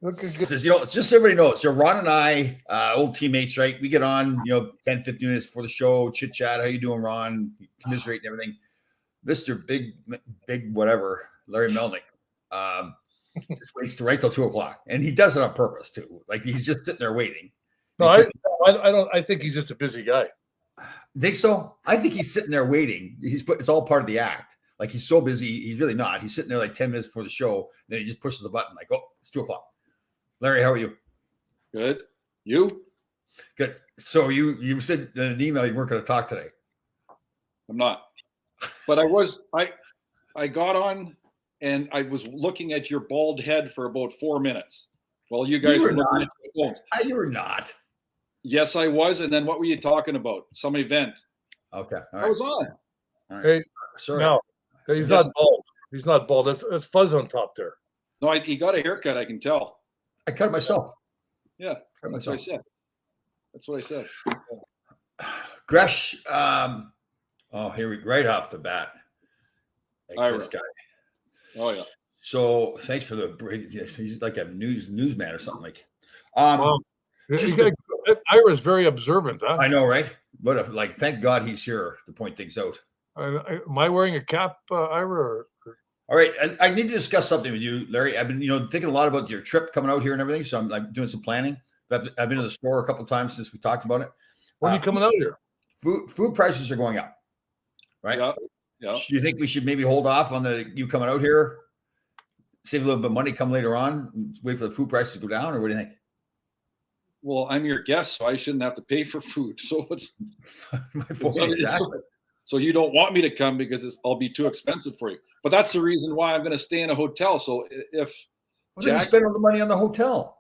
Okay, good. It says, it's just so everybody knows. So Ron and I, old teammates, right? We get on, 10, 15 minutes before the show, chit chat. How you doing, Ron? Commiserate and everything. Mr. Big whatever, Larry Melnick, just waits to right till 2:00, and he does it on purpose too. Like he's just sitting there waiting. No, I don't. I think he's just a busy guy. Think so? I think he's sitting there waiting. It's all part of the act. Like he's so busy, he's really not. He's sitting there like 10 minutes before the show, and then he just pushes the button like, oh, it's 2:00. Larry, how are you? Good. You? Good. So you said in an email you weren't going to talk today. I'm not. But I got on and I was looking at your bald head for about 4 minutes. Well, you guys were looking at your phones. You were not. Yes, I was. And then what were you talking about? Some event. Okay. All right. I was on. All right. Hey, sorry. No, he's not bald. He's not bald. That's fuzz on top there. No, he got a haircut, I can tell. I cut it myself. Yeah, that's what I said. That's what I said. Gresh, here we right off the bat. This guy. Oh yeah. So thanks for he's like a newsman or something like. Wow. Ira's very observant, huh? I know, right? But thank God he's here to point things out. Am I wearing a cap, Ira? All right, I need to discuss something with you, Larry. I've been, thinking a lot about your trip coming out here and everything. So I'm doing some planning. I've been to the store a couple of times since we talked about it. When are you coming out here? Food prices are going up, right? Yeah. Do you think we should maybe hold off on you coming out here, save a little bit of money, come later on, wait for the food prices to go down, or what do you think? Well, I'm your guest, so I shouldn't have to pay for food. So it's my point exactly. So you don't want me to come because I'll be too expensive for you. But that's the reason why I'm going to stay in a hotel. So if you spend all the money on the hotel.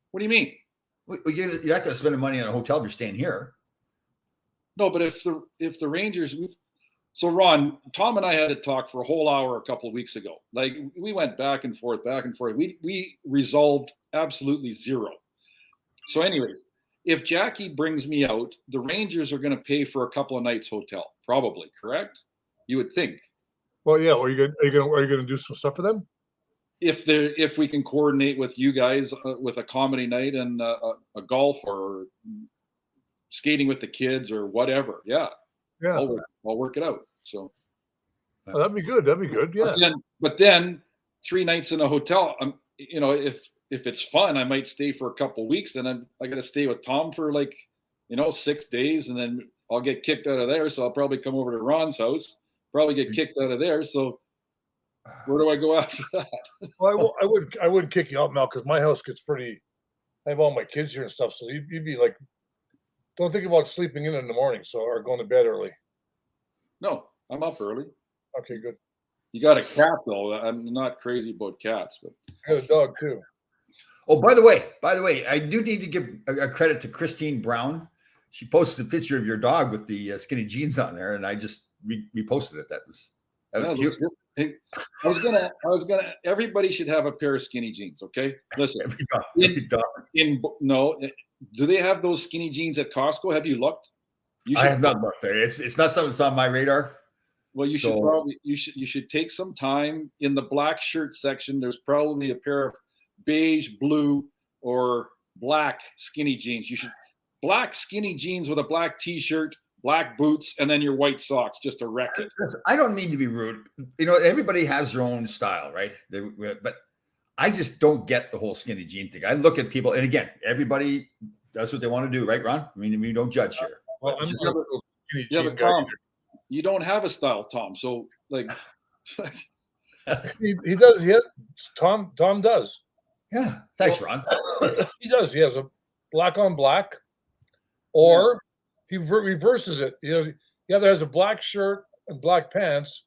What do you mean? You're not going to spend the money on a hotel if you're staying here. No, but if the Rangers, so Ron, Tom and I had to talk for a whole hour a couple of weeks ago. Like we went back and forth. We resolved absolutely zero. So anyways, if Jackie brings me out, the Rangers are going to pay for a couple of nights hotel, probably, correct? You would think. Well, yeah. Are you going to do some stuff for them? If we can coordinate with you guys with a comedy night and a golf or skating with the kids or whatever, yeah, I'll work it out. So that'd be good. Yeah. But then 3 nights in a hotel. If it's fun, I might stay for a couple of weeks. Then I got to stay with Tom for 6 days, and then I'll get kicked out of there. So I'll probably come over to Ron's house, probably get kicked out of there. So where do I go after that? Well, I wouldn't kick you out, Mel, because my house gets pretty. I have all my kids here and stuff, so you'd be like, don't think about sleeping in the morning, or going to bed early. No, I'm up early. Okay, good. You got a cat though. I'm not crazy about cats, but I got a dog too. Oh, by the way, I do need to give a credit to Christine Brown. She posted a picture of your dog with the skinny jeans on there, and I just reposted it. That was cute. I was gonna. Everybody should have a pair of skinny jeans. Okay, listen. Every dog. Do they have those skinny jeans at Costco? Have you looked? I have not looked there. It's not something that's on my radar. Well, you should take some time in the black shirt section. There's probably a pair of beige, blue, or black skinny jeans. Black skinny jeans with a black t-shirt, black boots, and then your white socks, just a wreck it. I don't mean to be rude. Everybody has their own style, right? But I just don't get the whole skinny jean thing. I look at people, and again, everybody does what they want to do, right, Ron? I mean, we don't judge here. Well, I'm skinny jean but Tom, you don't have a style, Tom. So he does. Tom does. Yeah. Thanks, Ron. He does. He has a black on black, or he reverses it. He either has a black shirt and black pants,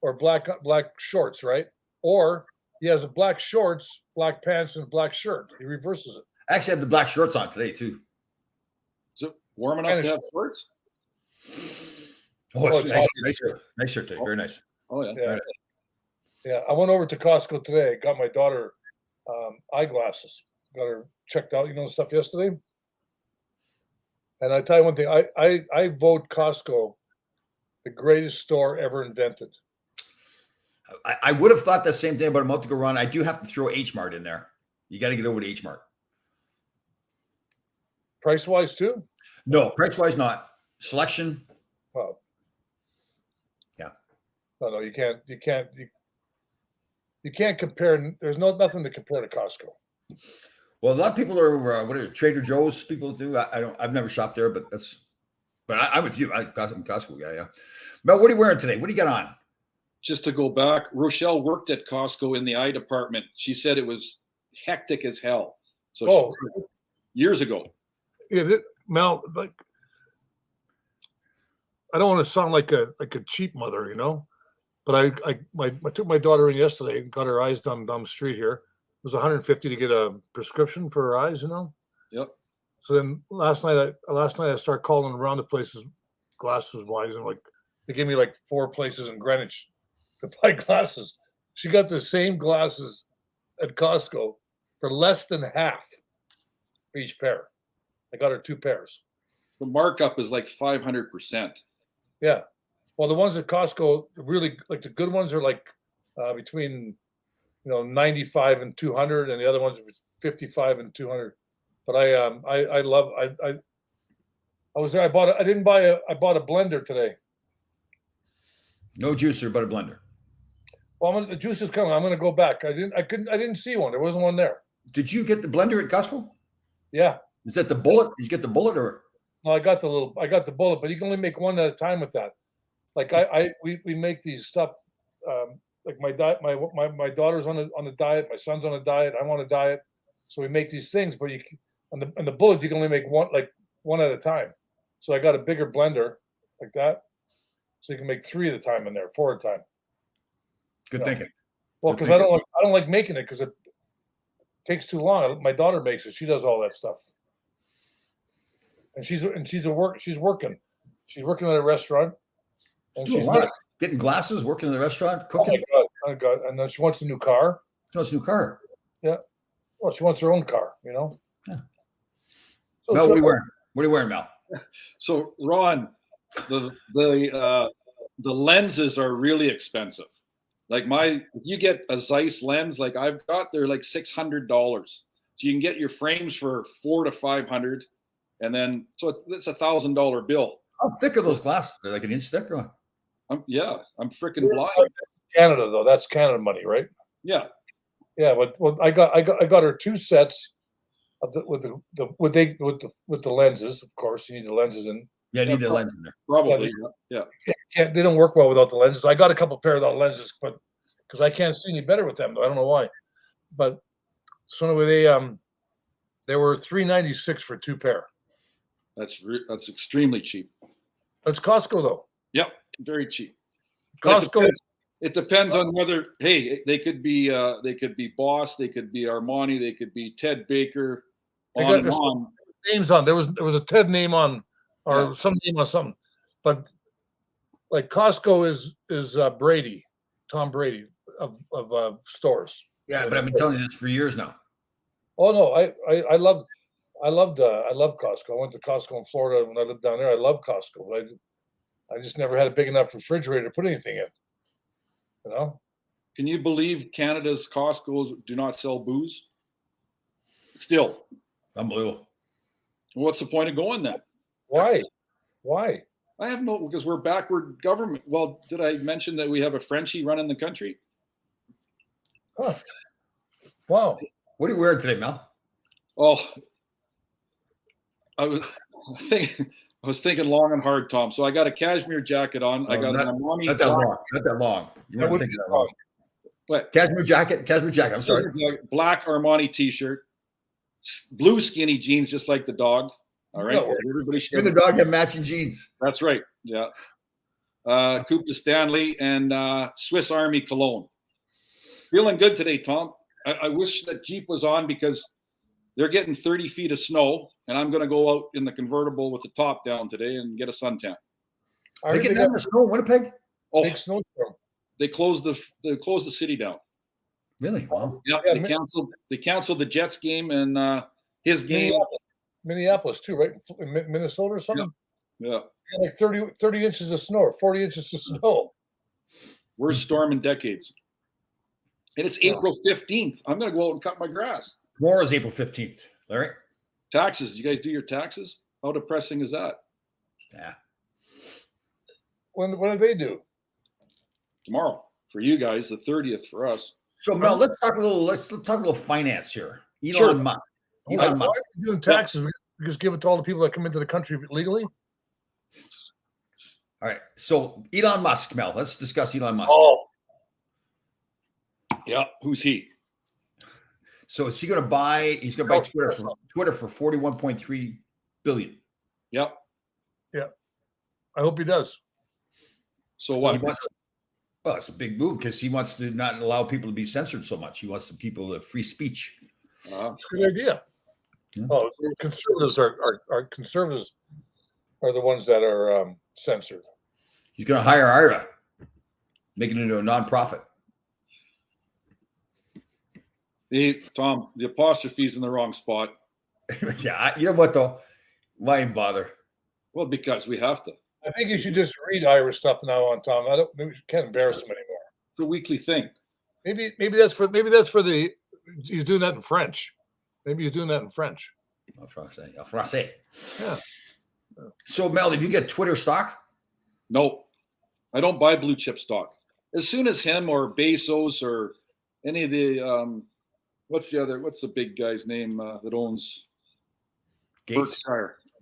or black shorts, right? Or he has a black shorts, black pants, and black shirt. He reverses it. I actually have the black shorts on today too. Is it warm enough to have shorts? Oh, it's nice shirt today. Very nice. Oh yeah. Yeah. I went over to Costco today. Got my daughter eyeglasses. Got her checked out. Stuff yesterday. And I tell you one thing. I vote Costco the greatest store ever invented. I would have thought the same thing about a month ago, Ron. I do have to throw H Mart in there. You got to get over to H Mart. Price wise too? No, price wise not. Selection. Well, yeah. No, you can't compare. There's nothing to compare to Costco. Well, a lot of people are what are Trader Joe's people do. I've never shopped there, but I'm with you. I'm Costco guy. Yeah. Mel, what are you wearing today? What do you got on? Just to go back, Rochelle worked at Costco in the eye department. She said it was hectic as hell. So years ago. Yeah, Mel, like, I don't want to sound like a cheap mother, you know, but I took my daughter in yesterday and got her eyes done down the street here. It was $150 to get a prescription for her eyes, you know. Yep. So then last night I started calling around the places, glasses wise, and like they gave me like 4 places in Greenwich to buy glasses. She got the same glasses at Costco for less than half for each pair. I got her 2 pairs. The markup is like 500%. Yeah. Well, the ones at Costco, really like the good ones are like between 95 and 200, and the other ones are 55 and 200. But I was there. I bought a blender today. No juicer, but a blender. Well, the juice is coming. I'm going to go back. I didn't see one. There wasn't one there. Did you get the blender at Costco? Yeah. Is that the bullet? Did you get the bullet or? No, I got the bullet, but you can only make one at a time with that. Like we make these stuff. Like my daughter's on a diet. My son's on a diet. I'm on a diet. So we make these things, but on the bullet, you can only make one at a time. So I got a bigger blender like that. So you can make 3 at a time in there, 4 at a time. Good thinking. Well, because I don't like making it because it takes too long. My daughter makes it. She does all that stuff. And she's working. She's working at a restaurant. And she's getting glasses, working in the restaurant, cooking. Oh my God. And then she wants a new car. She wants a new car. Yeah. Well, she wants her own car, you know. Yeah. So, Mel, what are you wearing? What are you wearing, Mel? So, Ron, the lenses are really expensive. Like if you get a Zeiss lens, like I've got, they're like $600. So you can get your frames for $400 to $500, and then so it's $1,000 bill. How thick are those glasses? They're like an inch thick, or? I'm freaking blind. Canada though, that's Canada money, right? Yeah. Yeah, but I got her 2 sets of with the lenses. Of course, you need the lenses in. Yeah, you need the lens in there. Probably. Yeah. They don't work well without the lenses. I got a couple pair without lenses, but because I can't see any better with them, though. I don't know why. But so anyway, they were $396 for 2 pair. That's extremely cheap. That's Costco though. Yep, very cheap. Costco. It depends on whether they could be Boss, they could be Armani, they could be Ted Baker. Names on there was a Ted name on or some name on something, but like Costco is Brady, Tom Brady of stores. Yeah, but I've been telling you this for years now. Oh no, I loved Costco. I went to Costco in Florida when I lived down there. I love Costco, but I just never had a big enough refrigerator to put anything in. You know? Can you believe Canada's Costco's do not sell booze? Still. Unbelievable. What's the point of going then? Why? I have because we're backward government. Well, did I mention that we have a Frenchie running the country? Huh. Wow. What are you wearing today, Mel? Oh, I was thinking long and hard, Tom. So I got a cashmere jacket on. I got an Armani. Not that long. You weren't thinking that long. What? Cashmere jacket. I'm sorry. Black Armani t-shirt, blue skinny jeans, just like the dog. All right. No, everybody should. You and the dog have matching jeans. That's right. Yeah. Coupe de Stanley and Swiss Army cologne. Feeling good today, Tom. I wish that Jeep was on because they're getting 30 feet of snow, and I'm going to go out in the convertible with the top down today and get a suntan. They get down the snow in Winnipeg? Oh, big snowstorm. They closed the city down. Really? Wow. Yeah, they canceled the Jets game and his game. Minneapolis too, right? Minnesota or something? Yeah. Like 30 inches of snow or 40 inches of snow. Worst storm in decades. And it's April 15th. I'm going to go out and cut my grass. Tomorrow is April 15th. Larry? Taxes. You guys do your taxes? How depressing is that? Yeah. When do they do? Tomorrow for you guys, the 30th for us. So Mel, let's talk a little finance here. Elon Sure. Musk. Why Elon are Musk. we doing taxes? We just give it to all the people that come into the country legally? All right. So Elon Musk, Mel. Let's discuss Elon Musk. Oh, Yeah. Who's he? So is he going to buy? He's going to buy Twitter for 41.3 billion. Yep. I hope he does. So what? Well, it's a big move because he wants to not allow people to be censored so much. He wants the people to free speech. It's a good idea. Yeah. Oh, conservatives are the ones that are censored. He's going to hire IRA, making it into a nonprofit. Hey, Tom, the apostrophe's in the wrong spot. Yeah, you know what though? Why even bother? Well, because we have to. I think you should just read Irish stuff now on Tom. We can't embarrass him anymore. It's a weekly thing. Maybe that's for the. He's doing that in French. Maybe he's doing that in French. En français. Yeah. So Mel, did you get Twitter stock? No, I don't buy blue chip stock. As soon as him or Bezos or any of the what's the big guy's name that owns Gates.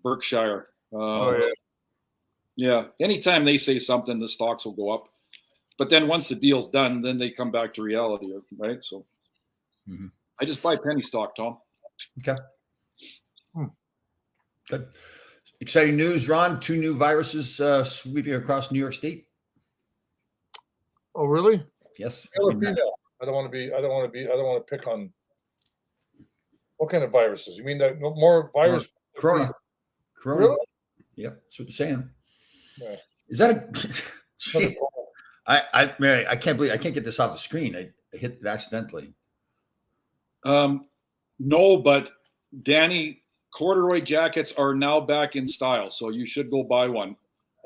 Berkshire. Oh yeah. Yeah. Anytime they say something, the stocks will go up. But then once the deal's done, then they come back to reality, right? So I just buy penny stock, Tom. Okay. Good. Exciting news, Ron. 2 new viruses sweeping across New York State. Oh really? Yes. Male or female? I don't want to pick on what kind of viruses. You mean that more virus? Corona. Really? Yep. That's what they're saying. Yeah. Is that a? I can't believe I can't get this off the screen. I hit it accidentally. No, but Danny, corduroy jackets are now back in style, so you should go buy one.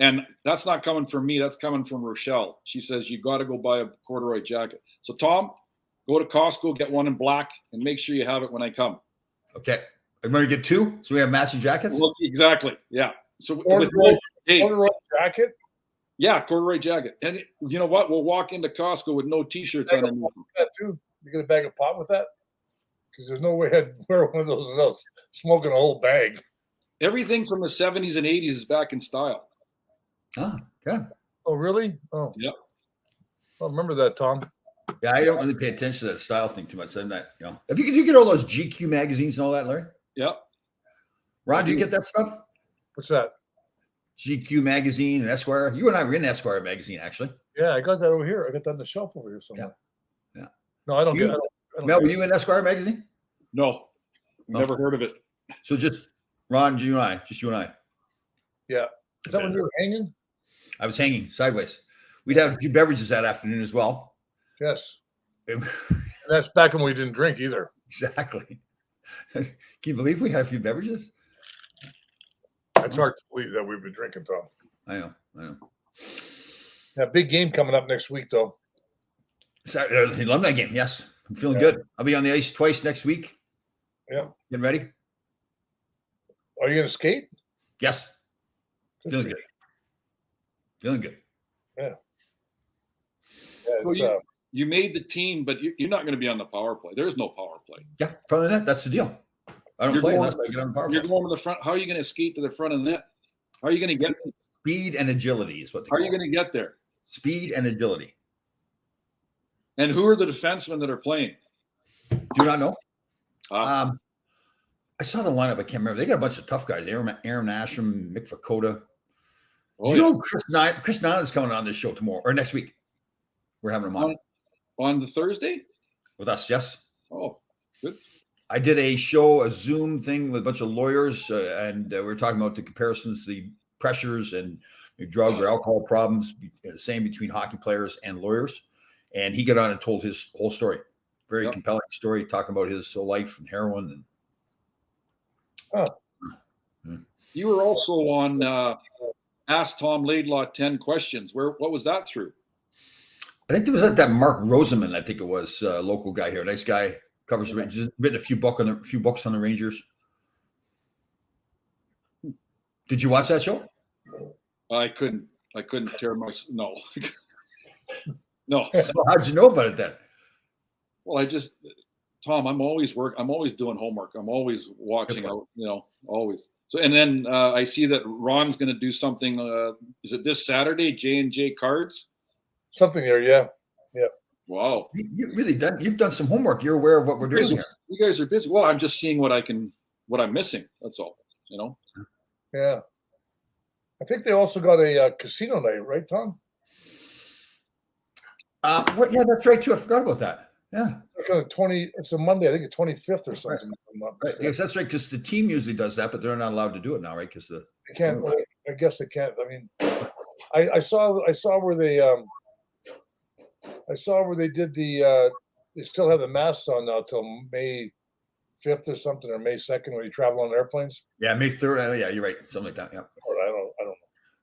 And that's not coming from me. That's coming from Rochelle. She says you got to go buy a corduroy jacket. So Tom, go to Costco, get one in black, and make sure you have it when I come. Okay. I'm going to get 2, so we have matching jackets. Well, exactly. Yeah. So Corduroy jacket. Yeah, corduroy jacket. And you know what? We'll walk into Costco with no T-shirts on them. That too. You get a bag of pot with that? Because there's no way I'd wear one of those without smoking a whole bag. Everything from the 70s and 80s is back in style. Ah, good. Oh, really? Oh, yeah. I remember that, Tom. Yeah, I don't really pay attention to that style thing too much. I'm not, If you get all those GQ magazines and all that, Larry? Yeah. Ron, do you get that stuff? What's that? GQ magazine and Esquire. You and I were in Esquire magazine, actually. Yeah, I got that over here. I got that on the shelf over here somewhere. Yeah. No, I don't get it. Mel, were you in Esquire magazine? No. Never heard of it. So just Ron, you and I. Yeah. Is that when you were hanging? I was hanging sideways. We'd have a few beverages that afternoon as well. Yes. And that's back when we didn't drink either. Exactly. Can you believe we had a few beverages? It's hard to believe that we've been drinking, Tom. I know. Yeah, big game coming up next week, though. The alumni game, yes. I'm feeling good. I'll be on the ice twice next week. Yeah. Getting ready? Are you going to skate? Yes. Feeling good. Yeah. Well, you made the team, but you're not going to be on the power play. There's no power play. Yeah, front of the net. That's the deal. I don't play unless I get on the power play. You're going to the front. How are you going to skate to the front of the net? How are you going to get speed and agility is what they call it. How are you going to get there? Speed and agility. And who are the defensemen that are playing? Do you not know? I saw the lineup. I can't remember. They got a bunch of tough guys. Aaron Ashram, Mick Fakota. Do you know Chris Nana is coming on this show tomorrow or next week? We're having him on the Thursday with us. Yes. Oh, good. I did a Zoom thing with a bunch of lawyers, and we were talking about the comparisons, the pressures and drug or alcohol problems, same between hockey players and lawyers. And he got on and told his whole story. Very compelling story, talking about his life and heroin. You were also on Ask Tom Laidlaw 10 Questions. What was that through? I think it was that Mark Roseman, I think it was, local guy here, nice guy. Covers the Rangers. Written a few books on the Rangers. Did you watch that show? I couldn't tear my no. No. So how'd you know about it then? Well, Tom, I'm always doing homework. I'm always watching out, always. So, and then I see that Ron's going to do something. Is it this Saturday? J&J Cards? Something there, yeah. Wow. You've done some homework. You're aware of what we're doing here. You guys are busy. Well, I'm just seeing what I'm missing. That's all, Yeah. I think they also got a casino night, right, Tom? Yeah, that's right too. I forgot about that. Yeah. It's a Monday, I think it's 25th or something. Right. Yes, that's right. Because the team usually does that, but they're not allowed to do it now, right? Because they can't. Well, I guess they can't. I mean, I saw where they did the. They still have the masks on now till May 5th or something, or May 2nd when you travel on airplanes. Yeah, May 3rd. Yeah, you're right. Something like that. Yeah. Or I don't know.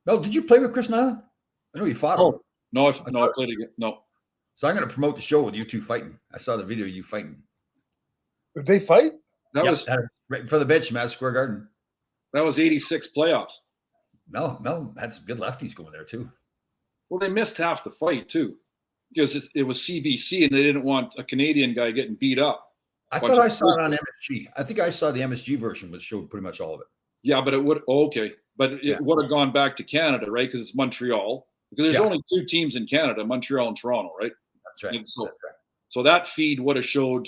No, did you play with Chris Nyland? I know you fought him. No, I played again. No. So I'm going to promote the show with you two fighting. I saw the video of you fighting. Did they fight? That was right in front of the bench, Madison Square Garden. That was 86 playoffs. Mel had some good lefties going there too. Well, they missed half the fight too, because it was CBC and they didn't want a Canadian guy getting beat up. I thought I saw it on MSG. I think I saw the MSG version, which showed pretty much all of it. Yeah, but it would would have gone back to Canada, right? Because it's Montreal. Because there's only two teams in Canada, Montreal and Toronto, right? That's right. So that feed would have showed,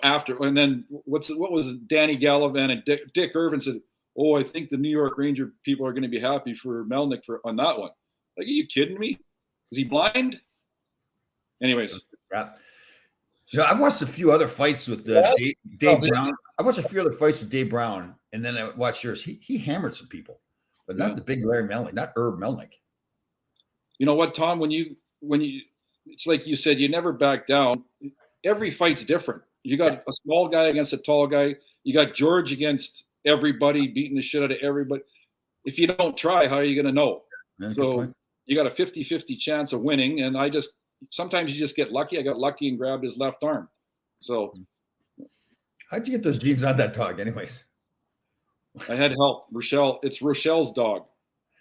after, and then what was it? Danny Gallivan and Dick Irvin said, "Oh, I think the New York Ranger people are going to be happy for Melnick on that one." Like, are you kidding me? Is he blind? Anyways, I've watched a few other fights with Dave Brown. I watched a few other fights with Dave Brown, and then I watched yours. He hammered some people, but not the big Larry Melnick, not Herb Melnick. You know what, Tom? When you, it's like you said, you never back down. Every fight's different. You got a small guy against a tall guy. You got George against everybody, beating the shit out of everybody. If you don't try, how are you going to know? Yeah, so you got a 50-50 chance of winning. And sometimes you just get lucky. I got lucky and grabbed his left arm. So how'd you get those jeans on that dog anyways? I had help. It's Rochelle's dog.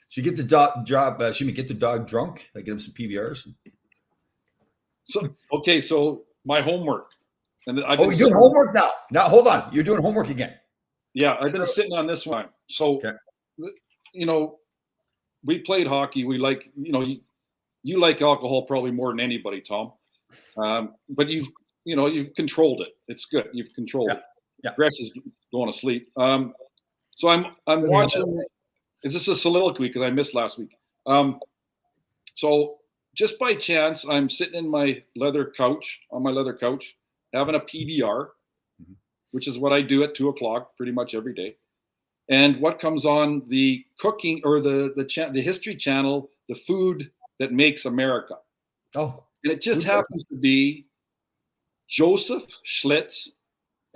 So you get the dog get the dog drunk? I get him some PBRs. So my homework. And you're doing homework now. Now hold on. You're doing homework again. Yeah, I've been sitting on this one. So we played hockey. We like, you like alcohol probably more than anybody, Tom. But you've controlled it. It's good. You've controlled it. Yeah. Gress is going to sleep. So I'm watching. Is this a soliloquy because I missed last week? So just by chance, I'm sitting in my leather couch, having a PBR, which is what I do at 2:00 pretty much every day. And what comes on the cooking or the History Channel, the food that makes America. Oh, and it just happens to be Joseph Schlitz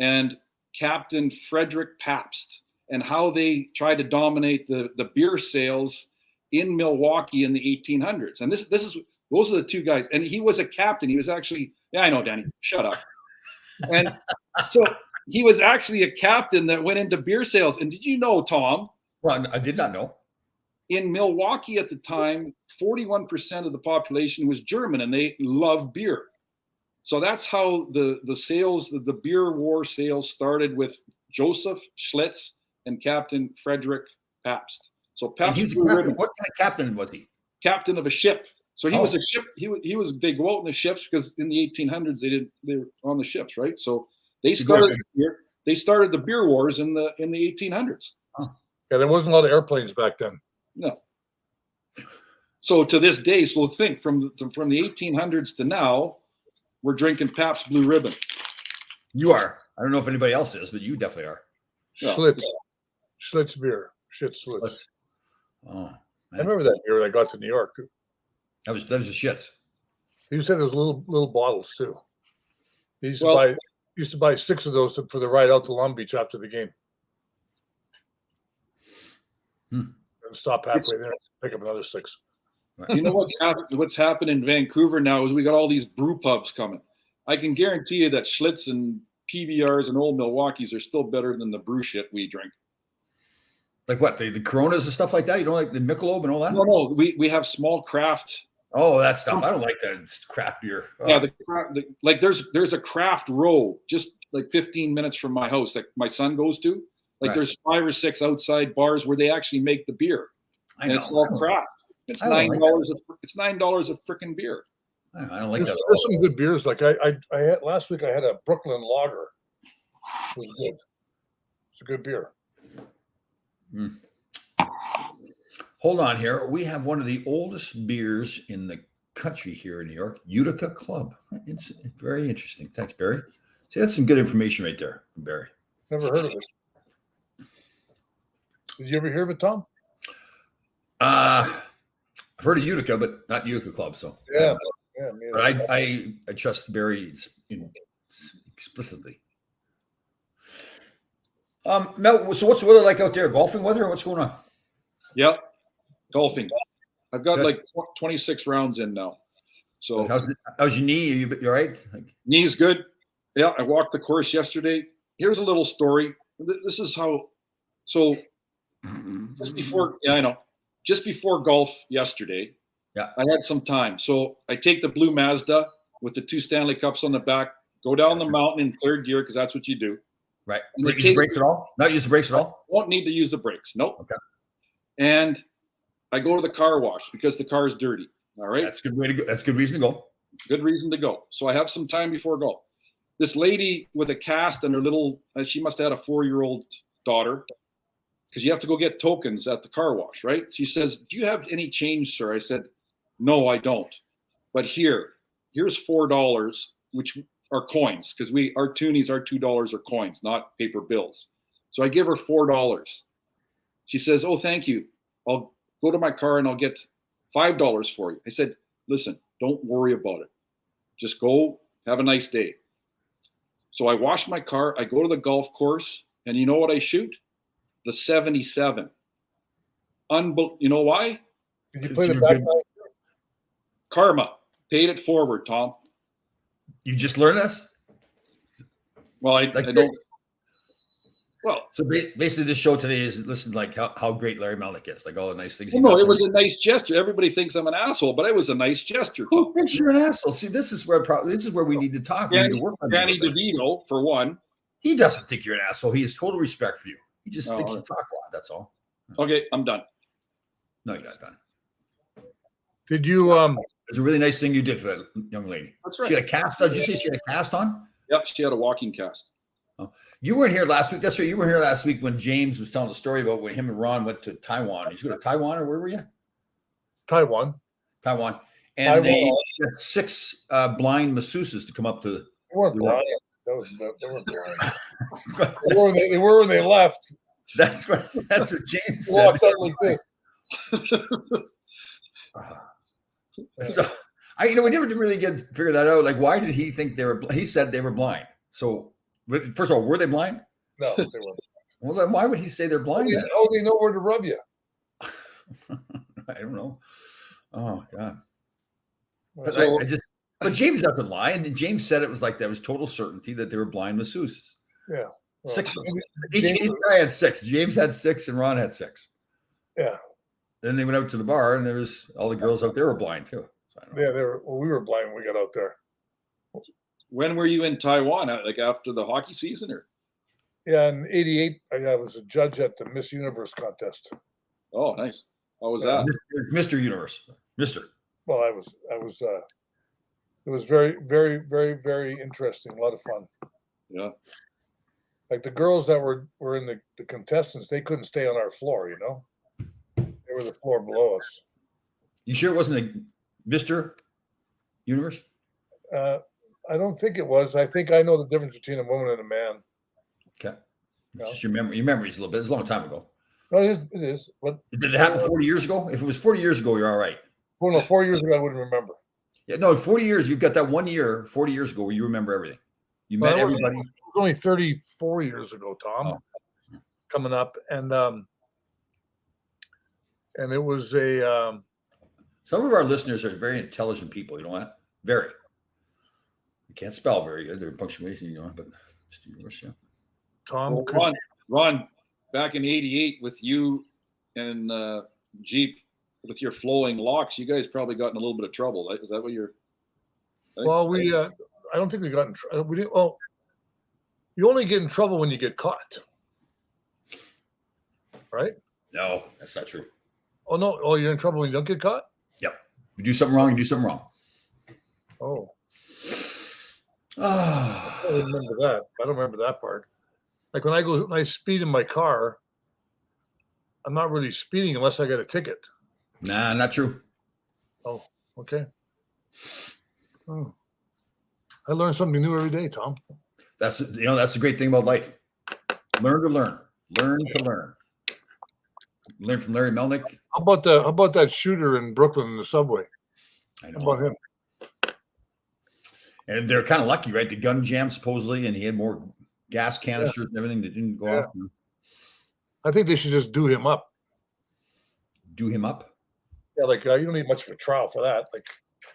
and Captain Frederick Pabst, and how they tried to dominate the beer sales in Milwaukee in the 1800s. And those are the two guys. And he was a captain. He was actually, I know, Danny, shut up. And so he was actually a captain that went into beer sales. And did you know, Tom? Well, I did not know. In Milwaukee at the time, 41% of the population was German, and they loved beer. So that's how the sales, the beer war sales started with Joseph Schlitz and Captain Frederick Pabst. So Pabst, he's a captain. What kind of captain was he? Captain of a ship. So he was a ship. They go out in the ships because in the 1800s they were on the ships, right? So they started the beer wars in the 1800s. Huh. Yeah, there wasn't a lot of airplanes back then. No. So to this day, so think from the 1800s to now, we're drinking Pabst Blue Ribbon. You are. I don't know if anybody else is, but you definitely are. Schlitz beer. Schlitz. Oh, man. I remember that beer when I got to New York. That was the shits. You said there was little bottles too. He used to buy 6 of those for the ride out to Long Beach after the game. And stop halfway there and pick up another 6. You know what's happened in Vancouver now is we got all these brew pubs coming. I can guarantee you that Schlitz and PBRs and old Milwaukee's are still better than the brew shit we drink. Like what? The Coronas and stuff like that? You don't like the Michelob and all that? No. We have small craft. Oh, that stuff. I don't like that craft beer. Yeah, like there's a craft row just like 15 minutes from my house that my son goes to. Like Right. there's 5 or 6 outside bars where they actually make the beer, I know. it's all craft. It's $9. It's $9 a freaking beer. I don't like that. There's some good beers. Like I had last week. I had a Brooklyn Lager. It was good. It's a good beer. Hold on here. We have one of the oldest beers in the country here in New York, Utica Club. It's very interesting. Thanks, Barry. See, that's some good information right there from Barry. Never heard of it. Did you ever hear of it, Tom? I've heard of Utica, but not Utica Club. So Yeah. But I trust Barry explicitly. Mel, so what's the weather like out there? Golfing weather? Or what's going on? Yep, golfing. I've got Good. like 26 rounds in now. So How's your knee? You all right? knee's good. Yeah, I walked the course yesterday. Here's a little story. This is how. So just before, I know. Just before golf yesterday, Yeah. I had some time. So I take the blue Mazda with the 2 Stanley Cups on the back, go down the mountain in 3rd gear because that's what you do. Right. And Use the brakes at all? Not use the brakes at all? Won't need to use the brakes. Nope. Okay. And I go to the car wash because the car is dirty. All right. That's a good way to go. That's a good reason to go. Good reason to go. So I have some time before golf. This lady with a cast and her little, she must have had a 4-year-old daughter because you have to go get tokens at the car wash, right? She says, "Do you have any change, sir?" I said, "No, I don't. But here's $4, which are coins because our toonies, our $2 are coins, not paper bills." So I give her $4. She says, "Oh, thank you. I'll go to my car and I'll get $5 for you." I said, "Listen, don't worry about it. Just go have a nice day." So I wash my car. I go to the golf course, and you know what I shoot? The 77. You know why? Did you play the back? Karma. Paid it forward, Tom. You just learned this? Well, I don't. Well, So basically, this show today is listen like how great Larry Melnick is, like all the nice things. Well, no, it was a nice gesture. Everybody thinks I'm an asshole, but it was a nice gesture. Who thinks you're an asshole? See, this is where we need to talk. We need to work on Danny DeVito, for one. He doesn't think you're an asshole. He has total respect for you. He just Oh, thinks all you talk a lot. That's all. Okay, I'm done. No, you're not done. Did you It's a really nice thing you did for that young lady. That's right. She had a cast on. Did you say she had a cast on? Yep, she had a walking cast. Oh. You weren't here last week. That's right. You were here last week when James was telling the story about when him and Ron went to Taiwan. Did you go to Taiwan or where were you? Taiwan? Taiwan. And they Taiwan. had 6 blind masseuses to come up to. They weren't blind. They weren't blind. They were when they left. That's what James They walked said. out like this. So we never did really figure that out. Like, why did he think they were? He said they were blind. So, first of all, were they blind? No, they weren't. Well, then why would he say they're blind? then? Oh, they know where to rub you. I don't know. Oh God! But So- but James doesn't lie, and James said it was like there was total certainty that they were blind masseuses. Yeah. Well, 6 of them. James- Each guy had 6. James had 6, and Ron had 6. Yeah. Then they went out to the bar, and there was all the girls out there were blind too. So I don't know. Yeah, we were blind when we got out there. When were you in Taiwan? Like after the hockey season, or? Yeah, in '88, I was a judge at the Miss Universe contest. Oh, nice. How was Yeah. that? Mr. Universe, Mr. Well, I was. It was very, very, very, very interesting. A lot of fun. Yeah. Like the girls that were in the contestants, they couldn't stay on our floor. You know, they were the floor below us. You sure it wasn't a Mr. Universe? I don't think it was. I think I know the difference between a woman and a man. Okay. No. Just your memory. Your memory's a little bit. It's a long time ago. No, it is. But Did it happen 40 years ago? If it was 40 years ago, you're all right. well, no, 4 years ago I wouldn't remember. Yeah, no, 40 years. You've got that 1 year, 40 years ago, where you remember everything. You met Well, it was- everybody. It was only 34 years ago, Tom, coming up, and it was a Some of our listeners are very intelligent people. You know what? Very. They can't spell very good. They're punctuation, but Yeah. Tom, Well, Ron, back in '88 with you and Jeep with your flowing locks, you guys probably got in a little bit of trouble. Is that what you're? well, I don't think we got in trouble. We didn't. Well, you only get in trouble when you get caught, right? No, that's not true. Oh no! Oh, you're in trouble when you don't get caught. Yep. If you do something wrong, you do something wrong. Oh, Ah. I don't remember that. I don't remember that part. Like when I speed in my car, I'm not really speeding unless I get a ticket. Nah, not true. Oh, okay. Oh. I learn something new every day, Tom. That's the great thing about life. Learn to learn. Learn to learn. Learn from Larry Melnick. How about that shooter in Brooklyn in the subway? I How know. about him? And they're kind of lucky, right? The gun jammed supposedly, and he had more gas canisters and everything that didn't go off. I think they should just do him up. Do him up. Yeah, like you don't need much of a trial for that. Like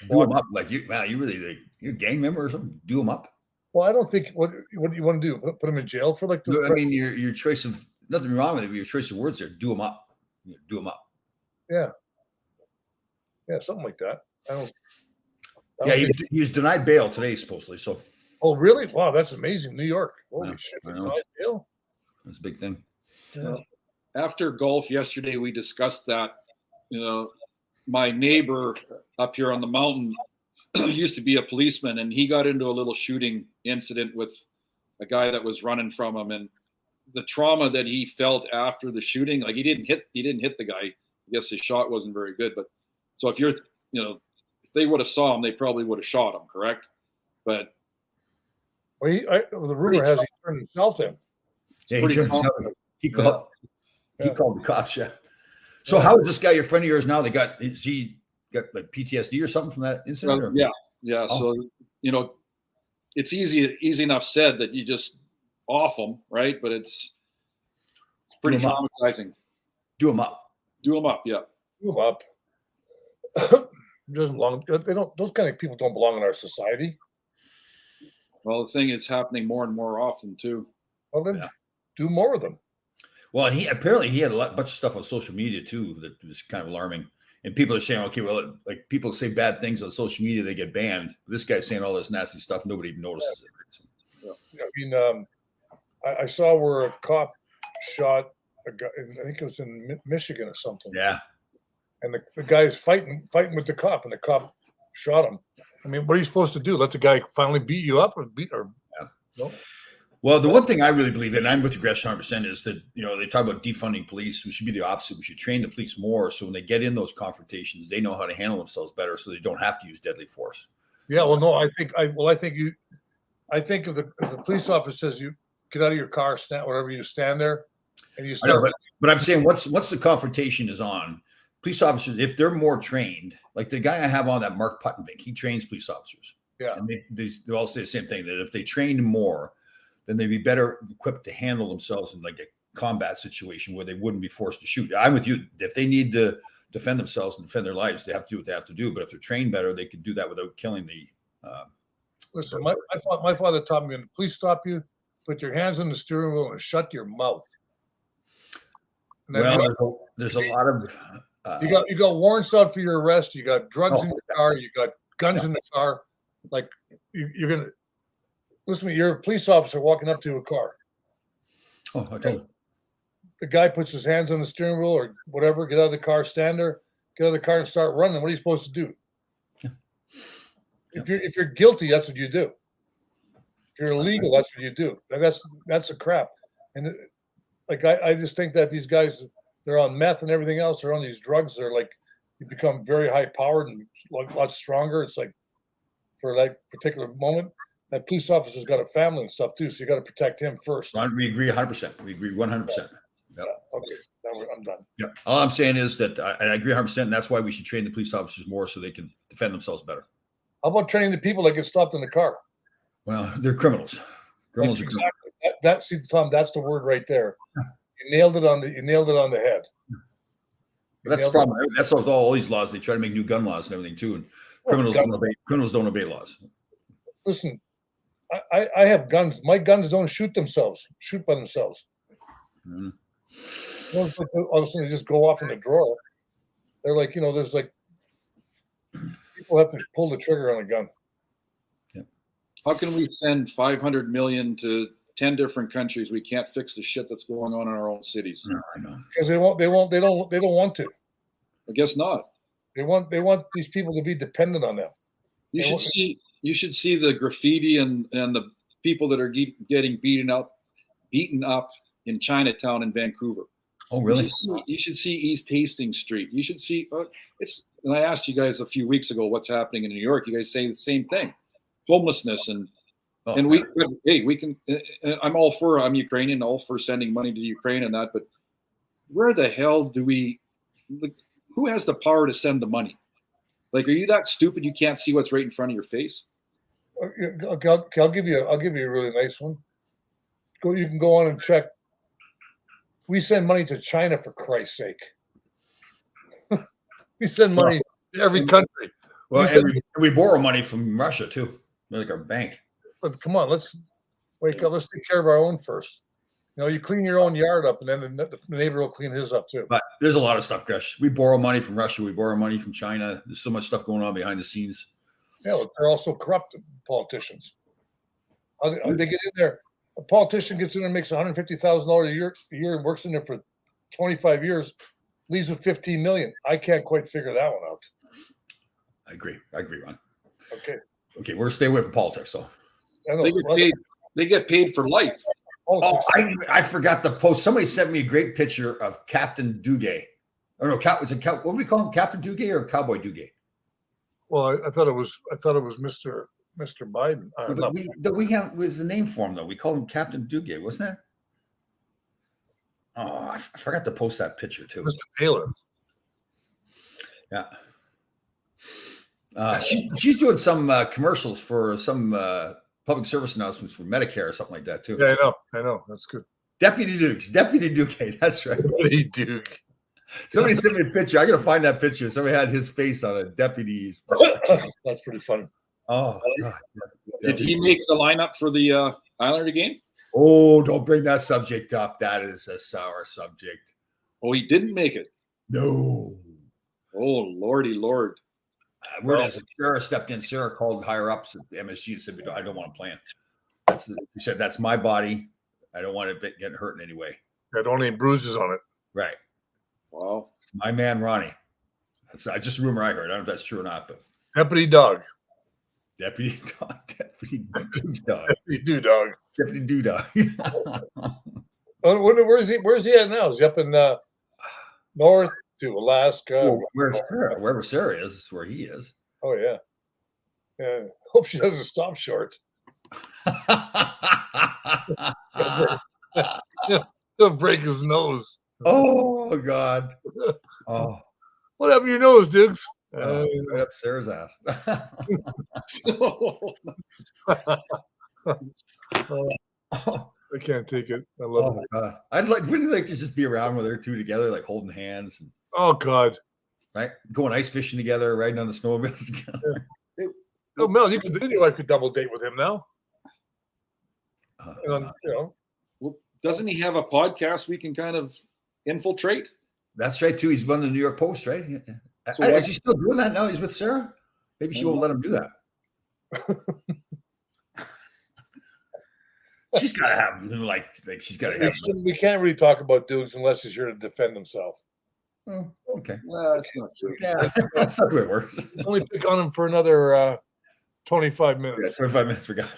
Do him up. Like you really you're a gang member or something. Do him up. well, I don't think what do you want to do? Put him in jail for like I mean, your choice of nothing wrong with it. But your choice of words there. Do him up. Do him up. yeah, something like that. I don't Yeah, think- he was denied bail today, supposedly. So Oh, really? Wow, that's amazing. New York. Holy Yeah, shit! I know. Denied bail? that's a big thing. Yeah. After golf yesterday, we discussed that. My neighbor up here on the mountain used to be a policeman, and he got into a little shooting incident with a guy that was running from him, and the trauma that he felt after the shooting, like he didn't hit the guy. I guess his shot wasn't very good, but so if if they would have saw him, they probably would have shot him, correct? But Well, the rumor has he turned himself in. Yeah, pretty he called the cops. Yeah. So how is this guy your friend of yours now? Is he got like PTSD or something from that incident? Or? Yeah. Oh. So it's easy enough said that you just off them, right? But it's pretty traumatizing. Do him up. Do them up, yeah. Do him up. Doesn't belong. They don't. Those kind of people don't belong in our society. Well, the thing is happening more and more often too. Well, then do more of them. Well, and he had a bunch of stuff on social media too that was kind of alarming. And people are saying, okay, well, like people say bad things on social media, they get banned. This guy's saying all this nasty stuff, nobody even notices it. I mean, I saw where a cop shot a guy. I think it was in Michigan or something. Yeah. And the guy's fighting with the cop, and the cop shot him. I mean, what are you supposed to do? Let the guy finally beat you up, no? Well, the one thing I really believe in, I'm with you, Gresh, 100%, is that, they talk about defunding police. We should be the opposite. We should train the police more so when they get in those confrontations, they know how to handle themselves better so they don't have to use deadly force. Yeah, well, no, I think if the police officer says you get out of your car, stand wherever you stand there, and you start. But I'm saying once the confrontation is on, police officers, if they're more trained, like the guy I have on that, Mark Puttenvink, he trains police officers. Yeah. And they all say the same thing, that if they trained more, then they'd be better equipped to handle themselves in like a combat situation where they wouldn't be forced to shoot. I'm with you. If they need to defend themselves and defend their lives, they have to do what they have to do. But if they're trained better, they could do that without killing the. Listen, my father taught me when the police stop you, put your hands on the steering wheel and shut your mouth. Well, there's a lot of. You got warrants out for your arrest. You got drugs in your car. You got guns in the car. Like you're gonna listen to me. You're a police officer walking up to a car. Oh, okay. The guy puts his hands on the steering wheel or whatever. Get out of the car. Stand there. Get out of the car and start running. What are you supposed to do? Yeah. If you're guilty, that's what you do. If you're illegal, that's what you do. That's a crap. And I just think that these guys, they're on meth and everything else. They're on these drugs. They're like, you become very high powered and a lot stronger. It's like for that particular moment, that police officer's got a family and stuff too. So you got to protect him first. We agree 100%. We agree 100%. Yep. Yeah, okay, now I'm done. Yeah. All I'm saying is that I agree 100%. And that's why we should train the police officers more so they can defend themselves better. How about training the people that get stopped in the car? Well, they're criminals. Criminals are criminals. Exactly. See, Tom, that's the word right there. You nailed it on the head. But that's the problem. That's with all these laws. They try to make new gun laws and everything too. And criminals don't obey laws. Listen, I have guns. My guns don't shoot by themselves. Mhm. All of a sudden they just go off in the drawer. They're like, there's like people have to pull the trigger on a gun. How can we send 500 million to 10 different countries? We can't fix the shit that's going on in our own cities. No, I know. Because they don't want to. I guess not. They want these people to be dependent on them. You should see the graffiti and the people that are getting beaten up in Chinatown in Vancouver. Oh, really? You should see East Hastings Street. You should see and I asked you guys a few weeks ago what's happening in New York. You guys say the same thing. Homelessness and we can. I'm Ukrainian, all for sending money to Ukraine and that. But where the hell do we? Who has the power to send the money? Like, are you that stupid you can't see what's right in front of your face? I'll give you a really nice one. You can go on and check. We send money to China, for Christ's sake. We send money to every country. Well, we borrow money from Russia too, like our bank. But come on, let's wake up. Let's take care of our own first. You clean your own yard up, and then the neighbor will clean his up too. But there's a lot of stuff, Gresh. We borrow money from Russia. We borrow money from China. There's so much stuff going on behind the scenes. Yeah, but they're also corrupt politicians. How they get in there? A politician gets in there, makes $150,000 a year, and works in there for 25 years, leaves with $15 million. I can't quite figure that one out. I agree, Ron. Okay, we're gonna stay away from politics, so. They get paid for life. Oh, I forgot to post. Somebody sent me a great picture of Captain Duguay. Oh no, what do we call him? Captain Duguay or Cowboy Duguay? Well, I thought it was Mr. Biden. Was the name for him though. We called him Captain Duguay, wasn't it? Oh, I forgot to post that picture too. Mr. Taylor. Yeah. She's doing some commercials for some public service announcements for Medicare or something like that too. Yeah, I know. That's good. Deputy Duguay, that's right. Deputy Duke. Somebody sent me a picture. I gotta find that picture. Somebody had his face on a deputy's. That's pretty funny. Oh, God. Did he make the lineup for the Islander game? Oh, don't bring that subject up. That is a sour subject. Oh, he didn't make it. No. Oh, Lordy Lord. Sarah stepped in. Sarah called higher ups at the MSG and said, I don't want to play him. She said, that's my body. I don't want it getting hurt in any way. I don't need bruises on it. Right. Wow. It's my man, Ronnie. That's just a rumor I heard. I don't know if that's true or not, but Deputy Dog. Deputy Dog. Deputy Dog. Deputy Dog. Deputy Dog. Where's he at now? Is he up in north to Alaska? Well, wherever Sarah is where he is. Oh yeah. Yeah. Hope she doesn't stop short. He'll break his nose. Oh God. Oh. What happened to your nose, Diggs? Right up Sarah's ass. I can't take it. I love it. God. Wouldn't you like to just be around with her two together, like holding hands? And, oh God. Right? Going ice fishing together, riding on the snowmobiles together. Yeah. Oh, Mel, your wife could double date with him now. Well, doesn't he have a podcast we can kind of infiltrate? That's right, too. He's won the New York Post, right? So is he still doing that now? He's with Sarah? Maybe she won't let him do that. She's got to have like she's got to have. We can't really talk about dudes unless he's here to defend himself. Oh, okay. Well, that's not true. Yeah, that's not the way it works. Only pick on him for another 25 minutes. Yeah, 25 minutes, forgot.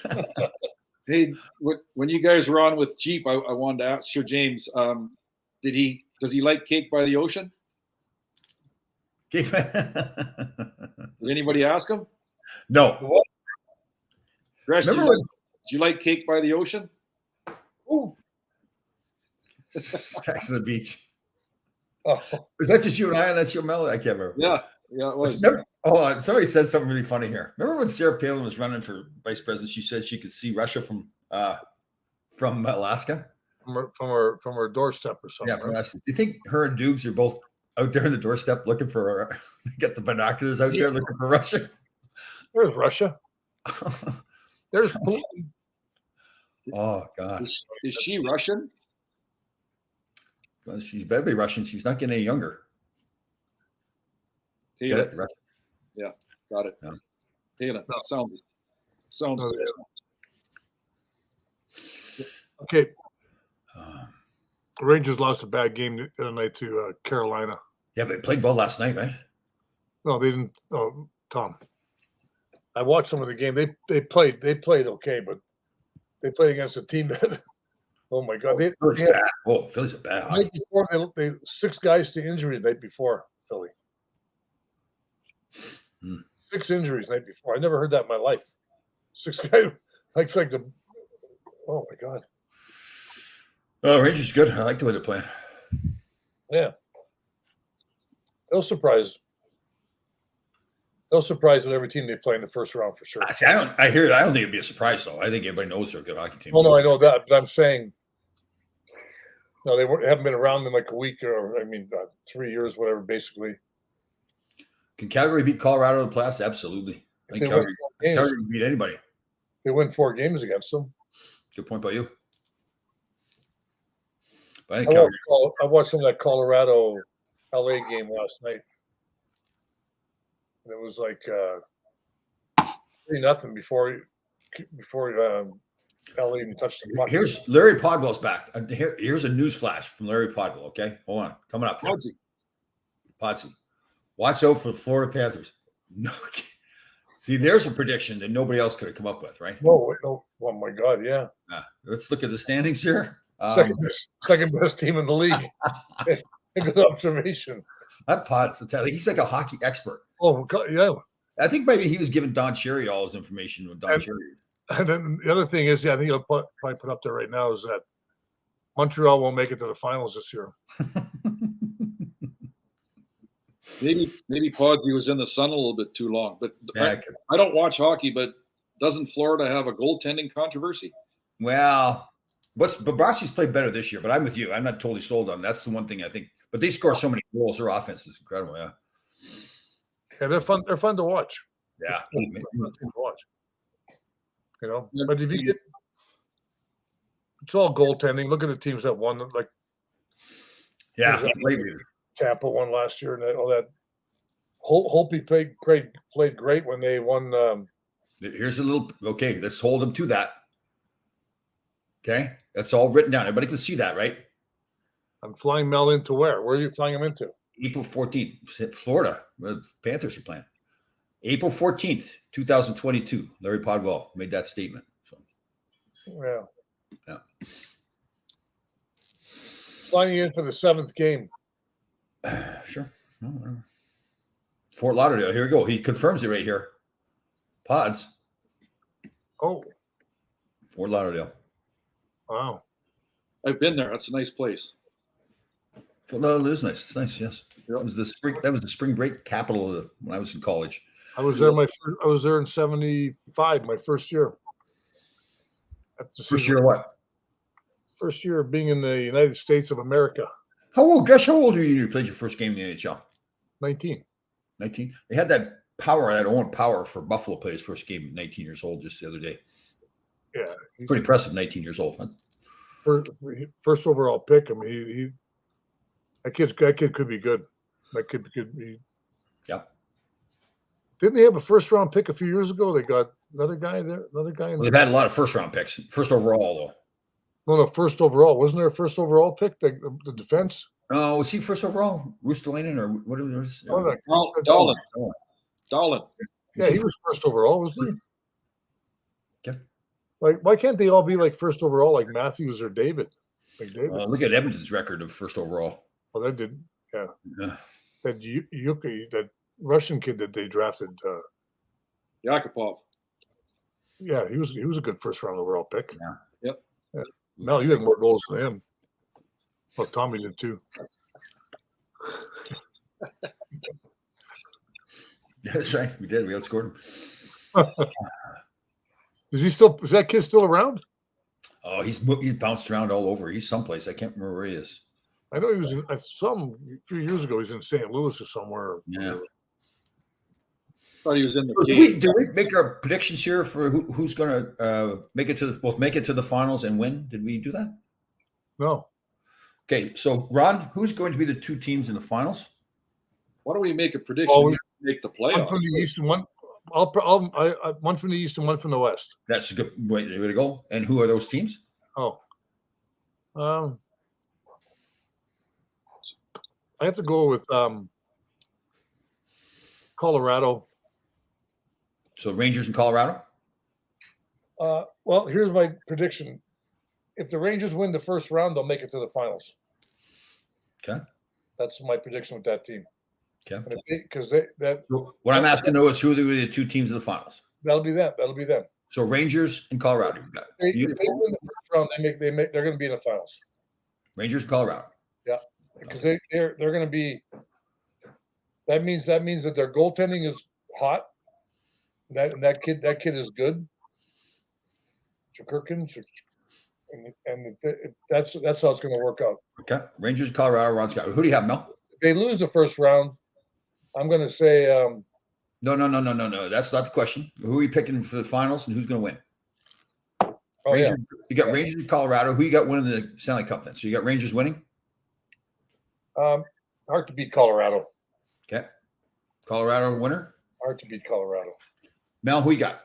Hey, when you guys were on with Jeep, I wanted to ask Sir James, does he like cake by the ocean? Did anybody ask him? No. What? Gresh, did you like cake by the ocean? Ooh. Tax on the beach. Oh. Is that just you and I on that show, Mel? I can't remember. Yeah, it was. Somebody said something really funny here. Remember when Sarah Palin was running for vice president? She said she could see Russia from Alaska, from her doorstep or something. Yeah, from Alaska. Do you think her and Dukes are both out there on the doorstep looking for? Got the binoculars out there looking for Russia. There's Russia. There's Putin. Oh God. Is she Russian? Well, she's better be Russian. She's not getting any younger. Get Taylor. it? Russian. Yeah, got it. Yeah. Taylor. Sounds. Oh, yeah. Okay. Rangers lost a bad game the other night to Carolina. Yeah, but they played well last night, right? No, they didn't. Oh, Tom. I watched some of the game. They played okay, but they played against a team that. Oh my God! Philly's bad. Oh, Philly's a bad. The night before, they 6 guys to injury the night before Philly. 6 injuries the night before. I never heard that in my life. 6 guys. Like the. Oh my God. Oh, Rangers good. I like the way they're playing. Yeah. They'll surprise with every team they play in the first round for sure. See, I don't think it'd be a surprise though. I think everybody knows they're a good hockey team. Well, no, I know that, but I'm saying, no, they haven't been around in like a week 3 years, whatever. Basically, Can Calgary beat Colorado in the playoffs? Absolutely. I think Calgary can beat anybody. They win 4 games against them. Good point by you. But I think I watched some of that Colorado LA game last night. And it was like 3-0 before LA even touched the puck. Here's Larry Podwell's back. Here's a news flash from Larry Podwell. Okay, hold on, coming up. Podsy. Watch out for the Florida Panthers. No, see, there's a prediction that nobody else could have come up with, right? No. Oh my God, yeah. Let's look at the standings here. Second best team in the league. Good observation. That Pods, he's like a hockey expert. Oh God, yeah. I think maybe he was giving Don Cherry all his information with Don Cherry. And then the other thing is, I think I'll probably put up there right now is that Montreal won't make it to the finals this year. Maybe Podsy was in the sun a little bit too long. But Yeah, I don't watch hockey, but doesn't Florida have a goaltending controversy? well, Bobrovsky's played better this year, but I'm with you. I'm not totally sold on. That's the one thing I think. But they score so many goals. Their offense is incredible. Yeah. Yeah, they're fun. They're fun to watch. Yeah. Fun to watch. You know, but if you get, it's all goaltending. Look at the teams that won. Like, Yeah. Tampa won last year, and all that. Holtby played great when they won. Here's a little. Okay, let's hold them to that. Okay, that's all written down. Everybody can see that, right? I'm flying Mel into where? Where are you flying him into? April 14th, Florida, where the Panthers are playing. April 14th, 2022. Larry Podwell made that statement. So, yeah. Flying in for the 7th game. Sure. No. Fort Lauderdale. Here we go. He confirms it right here. Pods. Oh. Fort Lauderdale. Wow. I've been there. That's a nice place. Fort Lauderdale is nice. It's nice. Yes. That was the spring break capital when I was in college. I was there. I was there in '75. My first year. First year of what? First year of being in the United States of America. How old? Gosh, how old were you when you played your first game in the NHL? 19. 19. They had that Owen Power for Buffalo played his first game at 19 years old just the other day. Yeah, pretty impressive. 19 years old. Huh? First overall pick. I mean, that kid could be good. That kid could be. Yeah. Didn't they have a first round pick a few years ago? They got another guy there. They've had a lot of first round picks. First overall, though. No, first overall. Wasn't there a first overall pick? The defense. Oh, was he first overall? Rustalainen or whatever it was? Dahlin. Yeah, he was first overall, wasn't he? Okay. Like, why can't they all be like first overall, like Matthews or David? Like David. Look at Edmonton's record of first overall. Well, that did. Yeah. That Yuki, that Russian kid that they drafted. Yakupov. Yeah, he was a good first round overall pick. Yeah. Yep. Yeah. Mel, you had more goals than him. Well, Tommy did too. That's right. We did. We outscored him. Is that kid still around? Oh, he's bounced around all over. He's someplace. I can't remember where he is. I know he was a few years ago. He's in St. Louis or somewhere. Yeah. Thought he was in the So cage. did we make our predictions here for who's going to make it to the finals and win? Did we do that? No. Okay, so Ron, who's going to be the two teams in the finals? Why don't we make a prediction? Well, We make the One playoffs. from the East and one. One from the East and one from the West. That's a good way to go. And who are those teams? Oh. I have to go with Colorado. So Rangers in Colorado? Well, here's my prediction. If the Rangers win the first round, they'll make it to the finals. Okay. That's my prediction with that team. Okay. Because What I'm asking though is who are the two teams in the finals? that'll be them. That'll be them. So Rangers and Colorado. If they win the first round, they're going to be in the finals. Rangers and Colorado. Yeah, because they're going to be. That means that their goaltending is hot. That kid is good. Chukirkin, and that's how it's going to work out. Okay. Rangers and Colorado. Ron Scott. Who do you have, Mel? If they lose the first round, I'm going to say. No. That's not the question. Who are you picking for the finals and who's going to win? Oh Rangers, you got Rangers and Colorado. Who you got winning the Stanley Cup then? So you got Rangers winning? yeah. Hard to beat Colorado. Okay. Colorado winner? Hard to beat Colorado. Mel, who you got?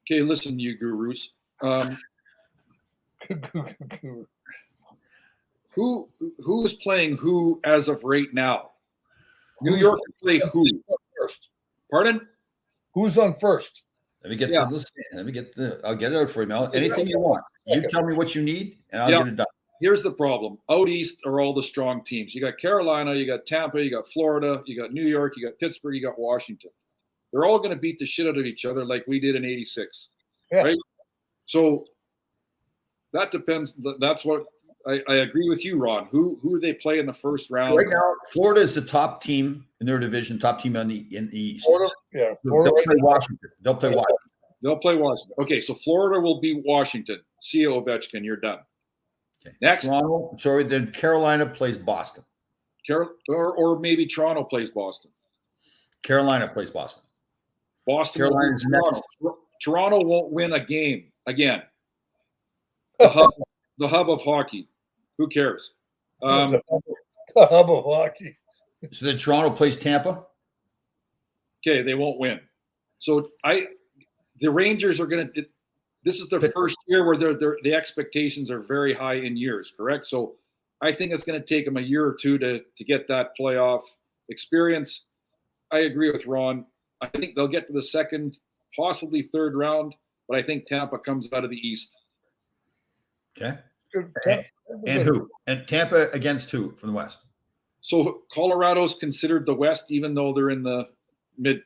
Okay, listen, you gurus. Who is playing who as of right now? New York play who first? Pardon? Who's on first? Let me get Yeah. I'll get it out for you, Mel. Anything you want. You tell me what you need and I'll get it done. Here's the problem. Out east are all the strong teams. You got Carolina, you got Tampa, you got Florida, you got New York, you got Pittsburgh, you got Washington. They're all going to beat the shit out of each other like we did in '86. Yeah. Right? So that depends. That's what I agree with you, Ron. Who do they play in the first round? Right now, Florida is the top team in their division, top team in the East. Florida, yeah. Florida They'll play Washington. They'll play Washington. Okay, so Florida will beat Washington. See you, Ovechkin. You're done. Okay. Next. Toronto. Sorry, then Carolina plays Boston. Or maybe Toronto plays Boston. Carolina plays Boston. Boston. Carolina's Toronto. Toronto won't win a game again. The hub of hockey. Who cares? The hub of hockey. So then Toronto plays Tampa. Okay, they won't win. So the Rangers are going to. This is their first year where the expectations are very high in years, correct? So I think it's going to take them a year or two to get that playoff experience. I agree with Ron. I think they'll get to the second, possibly third round, but I think Tampa comes out of the East. Okay. And who? And Tampa against who from the West? So Colorado's considered the West, even though they're in the middle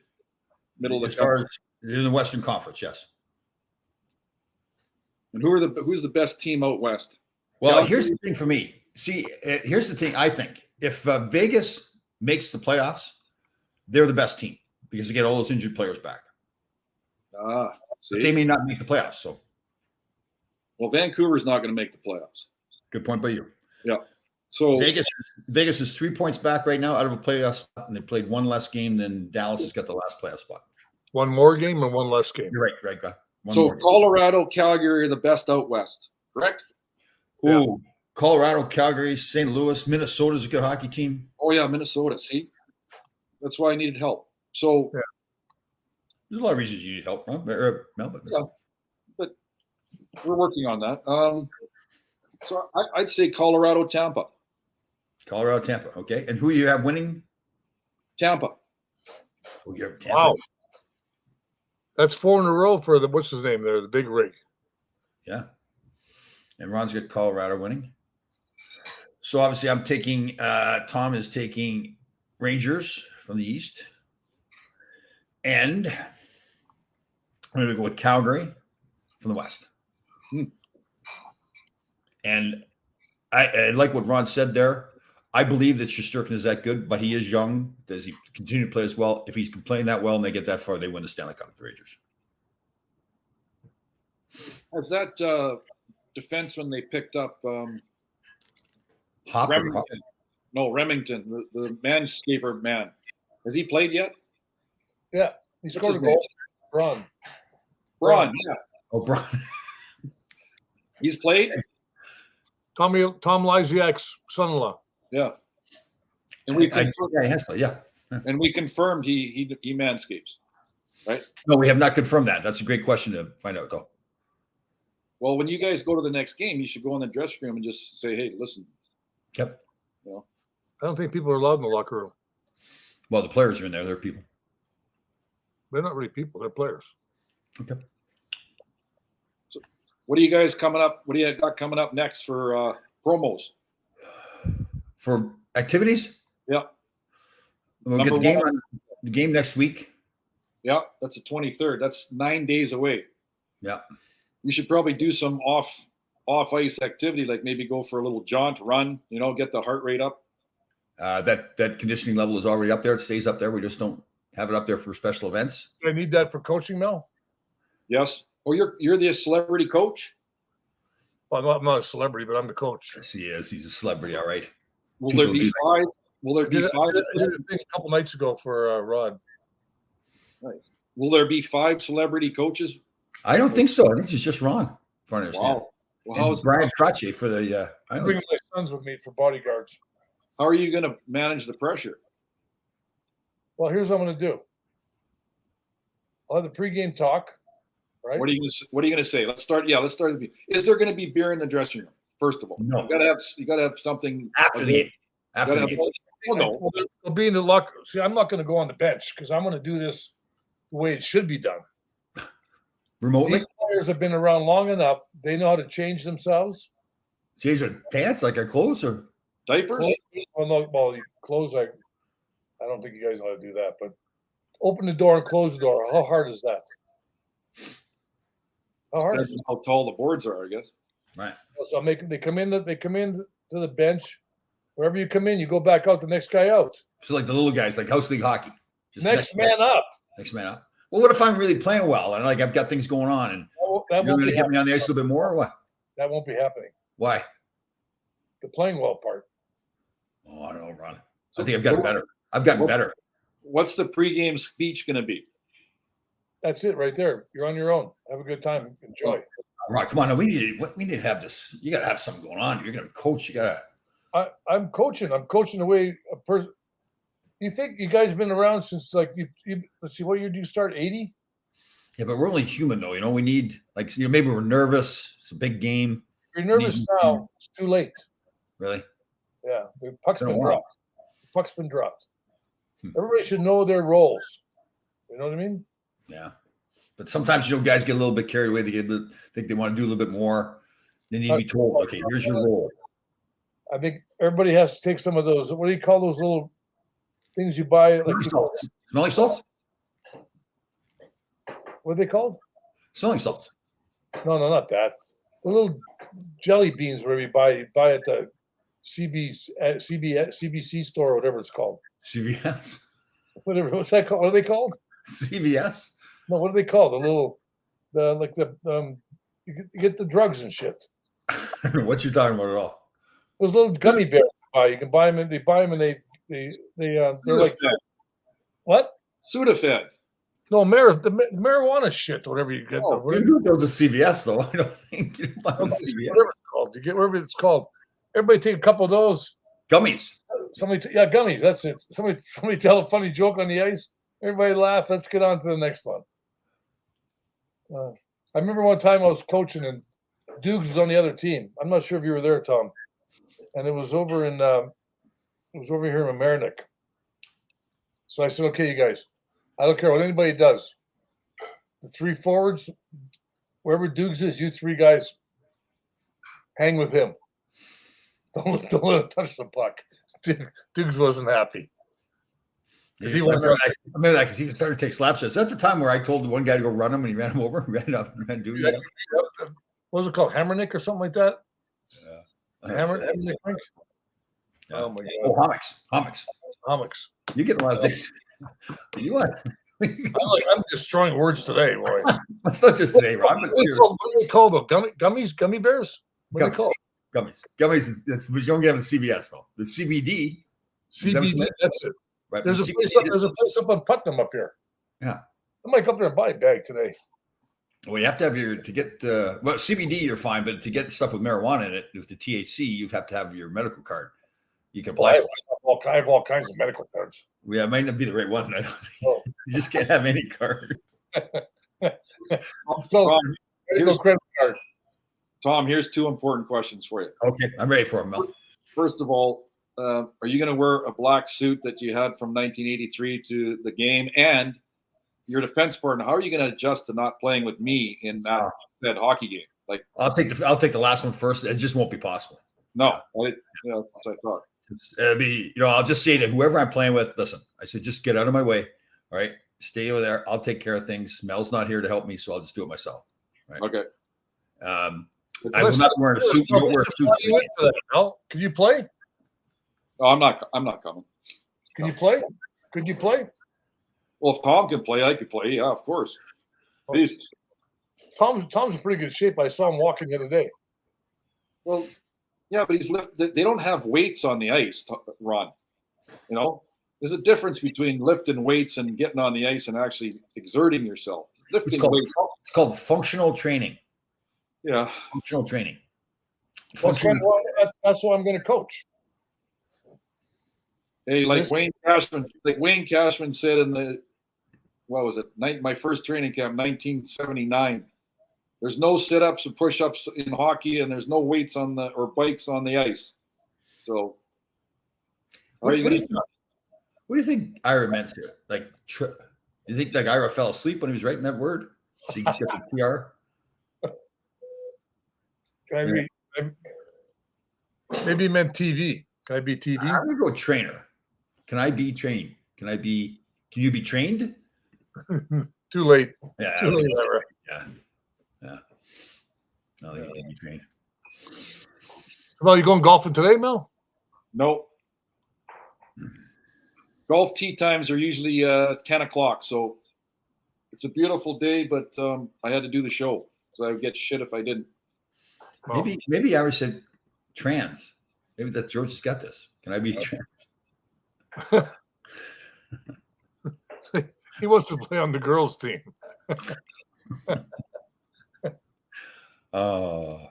of As the far conference. as in the Western Conference, yes. And who's the best team out West? Well, here's the thing for me. See, here's the thing. I think if Vegas makes the playoffs, they're the best team because they get all those injured players back. But they may not make the playoffs. So, well, Vancouver's not going to make the playoffs. good point by you. Yeah. So Vegas is 3 points back right now out of a playoff spot, and they played one less game than Dallas has got the last playoff spot. One more game and one less game. You're right, guy. So Colorado, Calgary are the best out West, correct? Ooh, yeah. Colorado, Calgary, St. Louis, Minnesota's a good hockey team. Oh yeah, Minnesota. See, that's why I needed help. So yeah. There's a lot of reasons you need help, huh? But we're working on that. So I'd say Colorado, Tampa. Colorado, Tampa. Okay, and who you have winning? Tampa. Oh, you have Tampa. Wow. That's 4 in a row for what's his name there, the big rig. Yeah. And Ron's got Colorado winning. So obviously I'm taking, Tom is taking Rangers from the East. And I'm going to go with Calgary from the West. And I like what Ron said there. I believe that Shesterkin is that good, but he is young. Does he continue to play as well? If he's playing that well and they get that far, they win the Stanley Cup, the Rangers. Has that defenseman they picked up Remington. No, Remington, the manscaper man. Has he played yet? Yeah, he scored a his name? goal. Braun. Braun, yeah. Oh, Brian. He's played? Tom Lysiak's son-in-law. Yeah. And we Yeah, he has played. Yeah. and we confirmed he manscapes, right? No, we have not confirmed that. That's a great question to find out, though. Well, when you guys go to the next game, you should go in the dressing room and just say, "Hey, listen." Yep. You know, I don't think people are allowed in the locker room. Well, the players are in there. They're people. They're not really people. They're players. Okay. so what do you guys coming up? What do you got coming up next for promos? For activities, Yeah, we'll get the game next week. yeah, that's the 23rd. That's 9 days away. Yeah. You should probably do some off ice activity, like maybe go for a little jaunt, run. Get the heart rate up. That conditioning level is already up there. It stays up there. We just don't have it up there for special events. Do I need that for coaching, Mel? Yes. Oh, you're the celebrity coach. Well, I'm not a celebrity, but I'm the coach. Yes, he is. He's a celebrity. All right. Will People there be do five? Will there I be did five? a thing a couple nights ago for Rod. Will there be 5 celebrity coaches? I don't think so. I think it's just Ron, if I understand. Wow. Well, And how's Brian Trottier for the I'm bringing my sons with me for bodyguards. how are you going to manage the pressure? Well, here's what I'm going to do. I'll have the pregame talk, right? What are you going to say? Let's start. Yeah, let's start. Is there going to be beer in the dressing room? First of all, No. you got to have something after the game. After gotta the have- game. Well, no. Well, they'll be in the locker. See, I'm not going to go on the bench because I'm going to do this the way it should be done. Remotely? These players have been around long enough. They know how to change themselves. Change their pants like our clothes or Diapers? Clothes. I don't think you guys know how to do that. But open the door and close the door. How hard is that? How hard is Depends it? on how tall the boards are, I guess. right. So they come in to the bench. Wherever you come in, you go back out. The next guy out. So like the little guys, like house league hockey. Just Next man up. Next man up. Well, what if I'm really playing well and like I've got things going on and That you're won't going be to get me on the ice a little bit more or what? That won't be happening. Why? The playing well part. Oh, I don't know, Ron. I think I've gotten better. I've gotten better. What's the pregame speech going to be? That's it right there. You're on your own. Have a good time. Enjoy. Ron, come on. No, we need to have this. You got to have something going on. You're going to coach. You got to. I'm coaching. I'm coaching the way a person. You think you guys have been around since like you let's see, what year do you start? 80? Yeah, but we're only human though. We need maybe we're nervous. It's a big game. If you're nervous now, it's too late. Really? Yeah. The puck's been a been while. dropped. The puck's been dropped. Everybody should know their roles. You know what I mean? Yeah. But sometimes guys get a little bit carried away. They think they want to do a little bit more. They need to be told, okay, here's your role. I think everybody has to take some of those. What do you call those little things you buy? Like Smelling salts? what are they called? Smelling salts. No, not that. The little jelly beans where you buy at the CBC store or whatever it's called. CVS? Whatever. What's that called? What are they called? CVS? No, what are they called? You get the drugs and shit. I don't know what you're talking about at all. Those little gummy bears you buy. You can buy them and they buy them and they're like what? Sudafed. No, the marijuana shit, whatever you get. Oh, Whatever, you go to CVS though. I don't think you buy them CVS. whatever it's called. You get whatever it's called. Everybody take a couple of those. Gummies. Gummies. That's it. Somebody tell a funny joke on the ice. Everybody laugh. Let's get on to the next one. I remember one time I was coaching and Dukes was on the other team. I'm not sure if you were there, Tom. And it was over here in Mamaroneck. So I said, okay, you guys, I don't care what anybody does. The 3 forwards, wherever Dukes is, you 3 guys hang with him. Don't let him touch the puck. Dukes wasn't happy. Yes, I remember that because he started to take slap shots. Is that the time where I told one guy to go run him and he ran him over? Ran up and ran Dukes. What was it called? Hammernick or something like that? Yeah. Hammernick? Yeah. Oh, my God. Oh, Homics. You get a lot of things. You are. I'm destroying words today, boy. It's not just today, Rob. What are they called? Gummy bears? What are they called? Gummies. You don't get them in CVS though. The CBD. CBD. That's it. Right. There's a place up on Putnam up here. Yeah. I might come up there and buy a bag today. Well, you have to have well, CBD, you're fine, but to get stuff with marijuana in it, with the THC, you have to have your medical card. You can apply for I have all kinds of medical cards. Yeah, it might not be the right one. I don't think. Oh. You just can't have any card. Medical credit card. Tom, here's 2 important questions for you. Okay, I'm ready for them, Mel. First of all, are you going to wear a black suit that you had from 1983 to the game? And your defense partner, how are you going to adjust to not playing with me in that hockey game? Like, I'll take the last one first. It just won't be possible. No, that's what I thought. It'll be, I'll just say to whoever I'm playing with, listen, I said, just get out of my way. All right. Stay over there. I'll take care of things. Mel's not here to help me, so I'll just do it myself. Right. Okay. I will not wear a suit. You don't wear a suit. Mel, can you play? No, I'm not coming. Can you play? Could you play? Well, if Tom can play, I could play. Yeah, of course. Jesus. Tom's in pretty good shape. I saw him walking the other day. Well, yeah, but they don't have weights on the ice, Ron. There's a difference between lifting weights and getting on the ice and actually exerting yourself. It's called functional training. Yeah. Functional training. That's why I'm going to coach. Hey, like Wayne Cashman said in my first training camp, 1979. There's no sit-ups or push-ups in hockey, and there's no weights or bikes on the ice. So, what do you think Ira meant here? Like, do you think like Ira fell asleep when he was writing that word? So he gets the PR. Maybe he meant TV. Can I be TV? I'm gonna go trainer. Can I be trained? Can you be trained? Too late. Yeah. Too late, Ira. Yeah. No, they can be trained. Well, you going golfing today, Mel? Nope. Golf tee times are usually 10 o'clock, so it's a beautiful day, but I had to do the show, so I would get shit if I didn't. Maybe Ira said trans. Maybe that George has got this. Can I be trans? He wants to play on the girls' team. Oh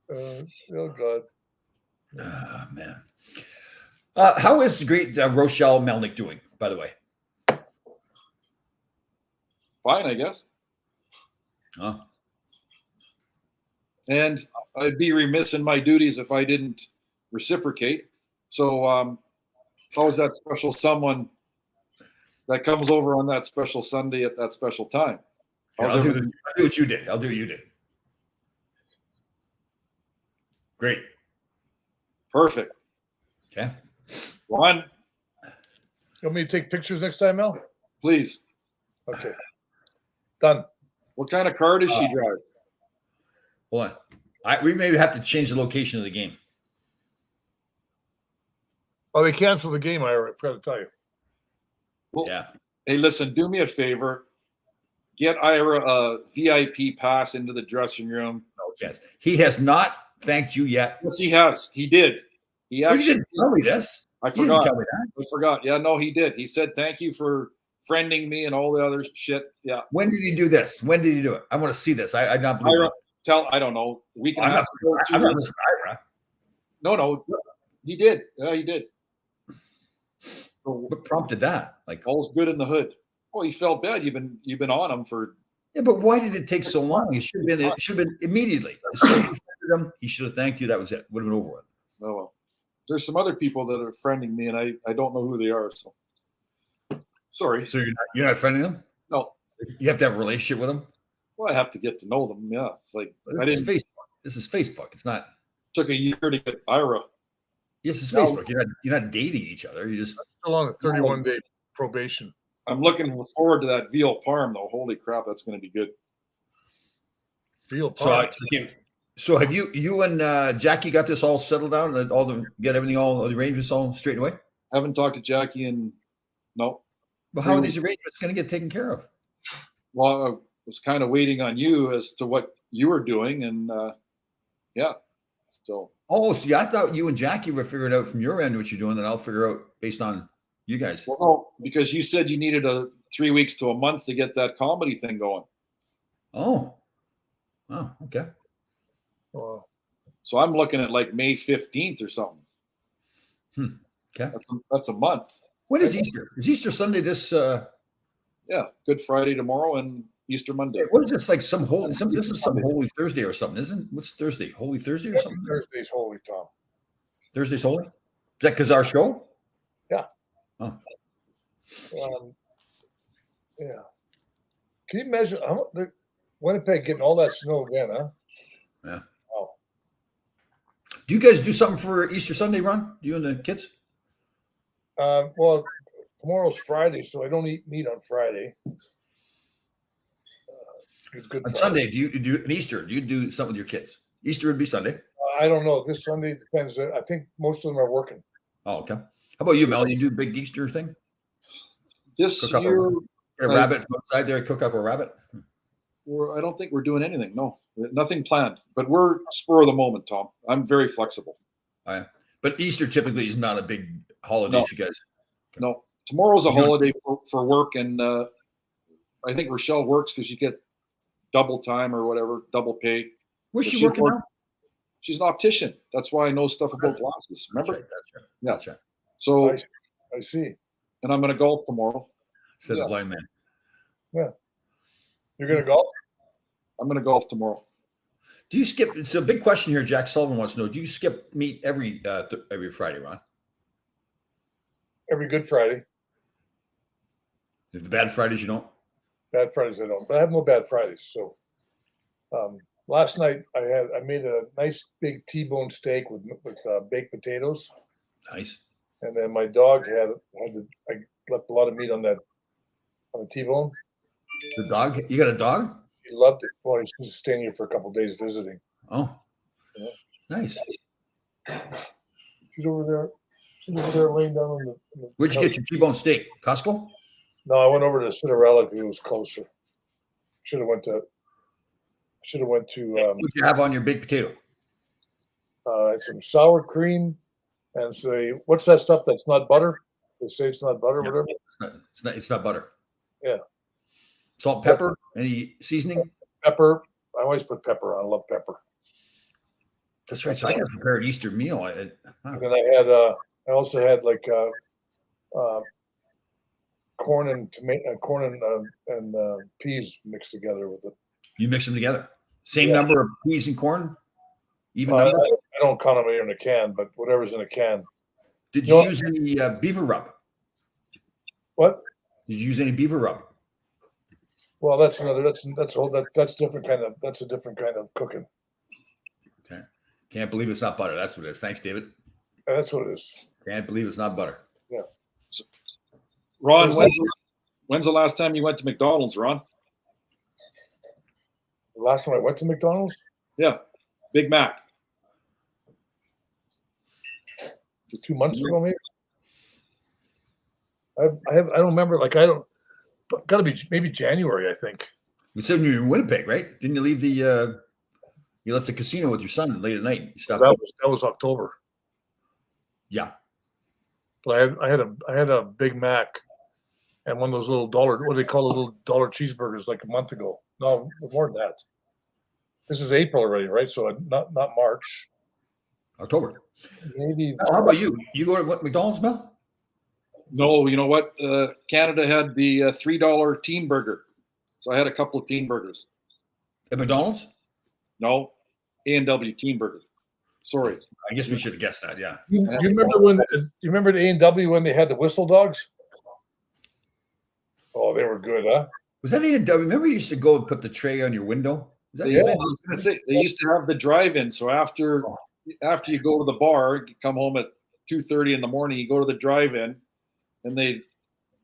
God. Oh, man. How is the great Rochelle Melnick doing, by the way? Fine, I guess. Huh? And I'd be remiss in my duties if I didn't reciprocate. So how is that special someone that comes over on that special Sunday at that special time? Yeah, I'll do what you did. I'll do what you did. Great. Perfect. Okay. Ron, You want me to take pictures next time, Mel? please. Okay. Done. What kind of car does she drive? Hold on. We maybe have to change the location of the game. Oh, they canceled the game, I forgot to tell you. Well, Yeah. Hey, listen, do me a favor. Get Ira a VIP pass into the dressing room. No chance. He has not thanked you yet. Yes, he has. He did. He You actually didn't tell me this. I You didn't forgot. tell me that. I forgot. Yeah, no, he did. He said thank you for friending me and all the other shit. Yeah. When did he do this? When did he do it? I want to see this. I not believe Ira, it. I don't know. We can I'm have not, to go I'm not 2 weeks. listening to Ira. No, he did. Yeah, he did. So, What prompted that? Like, all's good in the hood. Well, he felt bad. You've been on him for. yeah, but why did it take so long? It should have been immediately. As soon as you friended him, he should have thanked you. That was it. Would have been over with. Oh well. There's some other people that are friending me, and I don't know who they are. So sorry. So you're not friending them? No. You have to have a relationship with them? Well, I have to get to know them. Yeah, it's like This is Facebook. This is Facebook. It's not. Took a year to get Ira. This is No. Facebook. You're not dating each other. You just. Still on a 31-day probation. I'm looking forward to that veal parm, though. Holy crap, that's going to be good. Real So have you and Jackie got this all settled down? Get everything all the arrangements all straightened away? I haven't talked to Jackie and no. Well, how are these arrangements going to get taken care of? Well, I was kind of waiting on you as to what you were doing, and yeah. So. Oh, see, I thought you and Jackie were figuring out from your end what you're doing, that I'll figure out based on you guys. Well, no, because you said you needed a 3 weeks to a month to get that comedy thing going. Oh, okay. Well, So I'm looking at like May 15th or something. Okay. That's a month. When is Easter? Is Easter Sunday this? Yeah, Good Friday tomorrow and Easter Monday. What is this like? This is some Holy Thursday or something, isn't? What's Thursday? Holy Thursday or something? Thursday's holy, Tom. Thursday's holy. Is that because our show? Yeah. Oh. Yeah. Can you imagine how much Winnipeg getting all that snow again, huh? Yeah. Oh. Do you guys do something for Easter Sunday, Ron? You and the kids? Well, tomorrow's Friday, so I don't eat meat on Friday. Good On Friday. Sunday, do you do an Easter? Do you do something with your kids? Easter would be Sunday. I don't know. This Sunday depends. I think most of them are working. Oh, okay. How about you, Mel? You do a big Easter thing? This Cook up year, a rabbit from outside there. Cook up a rabbit. I don't think we're doing anything. No, nothing planned. But we're spur of the moment, Tom. I'm very flexible. But Easter typically is not a big holiday, No. you guys. No, tomorrow's a holiday for work, and I think Rochelle works because you get double time or whatever, double pay. Where's But she she's working now? She's an optician. That's why I know stuff about glasses. Remember? That's right. Yeah. That's right. So, I see. and I'm going to golf tomorrow. Said the blind man. You're going to golf? I'm going to golf tomorrow. Do you skip? It's a big question here. Jack Sullivan wants to know: do you skip meat every Friday, Ron? Every Good Friday. If the bad Fridays you don't. Bad Fridays I don't, but I have no bad Fridays. So last night I made a nice big T-bone steak with baked potatoes, Nice. and then my dog I left a lot of meat on the T-bone. The dog? You got a dog? He loved it. Well, he's staying here for a couple of days visiting. Oh, Yeah. nice. She's over there. She's over there laying down on the Where'd you get your T-bone steak? Costco? No, I went over to Cinderella because it was closer. Should have went to. What'd you have on your baked potato? Had some sour cream, and say, what's that stuff that's not butter? They say it's not butter, Yeah. whatever. It's not butter. Yeah. Salt, pepper, any seasoning? Pepper. I always put pepper on. I love pepper. That's right. So I got to prepare an Easter meal. And then I also had like corn and tomato, corn and peas mixed together with it. You mix them together. Same Yeah. number of peas and corn? Even I number? don't count them in a can, but whatever's in a can. Did you use any beaver rub? What? Did you use any beaver rub? Well, that's different kind of. That's a different kind of cooking. Okay. Can't believe it's not butter. That's what it is. Thanks, David. That's what it is. Can't believe it's not butter. Yeah. Ron, when's the last time you went to McDonald's, Ron? The last time I went to McDonald's, Yeah, Big Mac. 2 months ago, maybe. I don't remember. Like I don't. Got to be maybe January, I think. You said you were in Winnipeg, right? Didn't you leave the you left the casino with your son late at night? You stopped. That was October. Yeah. But I had a Big Mac and one of those little dollar, what do they call those little dollar cheeseburgers, like a month ago. No, more than that. This is April already, right? So not March. October. Maybe. How about you? You go to what, McDonald's, Mel? No, you know what? Canada had the $3 teen burger. So I had a couple of teen burgers. At McDonald's? No, A&W teen burger. Sorry. I guess we should have guessed that. Yeah. You remember when? You remember the A&W when they had the whistle dogs? Oh, they were good, huh? Was that A&W? Remember you used to go and put the tray on your window? Is that, Yeah, I was gonna say, they used to have the drive-in. So after you go to the bar, you come home at 2:30 in the morning, you go to the drive-in, and they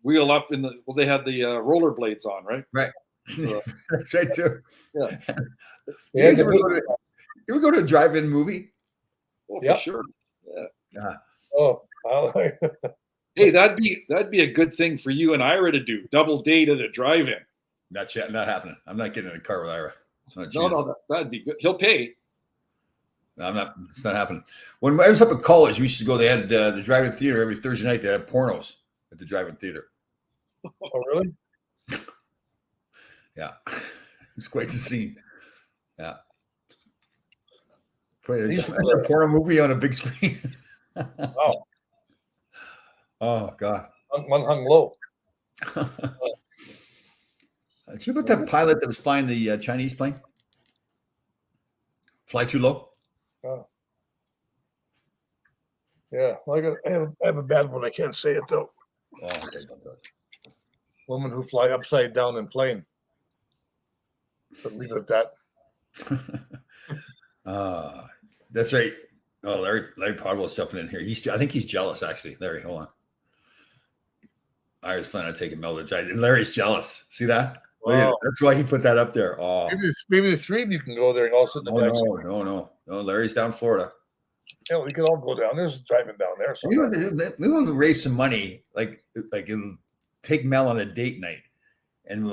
wheel up they had the rollerblades on, right? Right. That's right too. Yeah. You guys ever go to a drive-in movie? Oh, for Yep. sure. Yeah. Oh, Hey, that'd be a good thing for you and Ira to do. Double date at a drive-in. Not happening. I'm not getting in a car with Ira. No, that'd be good. He'll pay. No, I'm not. It's not happening. When I was up at college, we used to go. They had the drive-in theater every Thursday night. They had pornos at the drive-in theater. oh, really? Yeah, it's quite the scene. Yeah, it's a porno movie on a big screen. Wow. Oh God. One hung low. Did you hear about that pilot that was flying the Chinese plane? Fly too low? Yeah, well, I have a bad one. I can't say it though. Oh, okay, don't do it. Women who fly upside down in plane. But leave it at that. That's right. Oh, Larry Podwell's jumping in here. I think he's jealous, actually. Larry, hold on. I was planning on taking Mel to try. Larry's jealous. See that? Wow. That's why he put that up there. Oh, maybe the three of you can go there and all sit in the back. No. Larry's down in Florida. Yeah, we can all go down. There's driving down there. We want to raise some money, like take Mel on a date night, and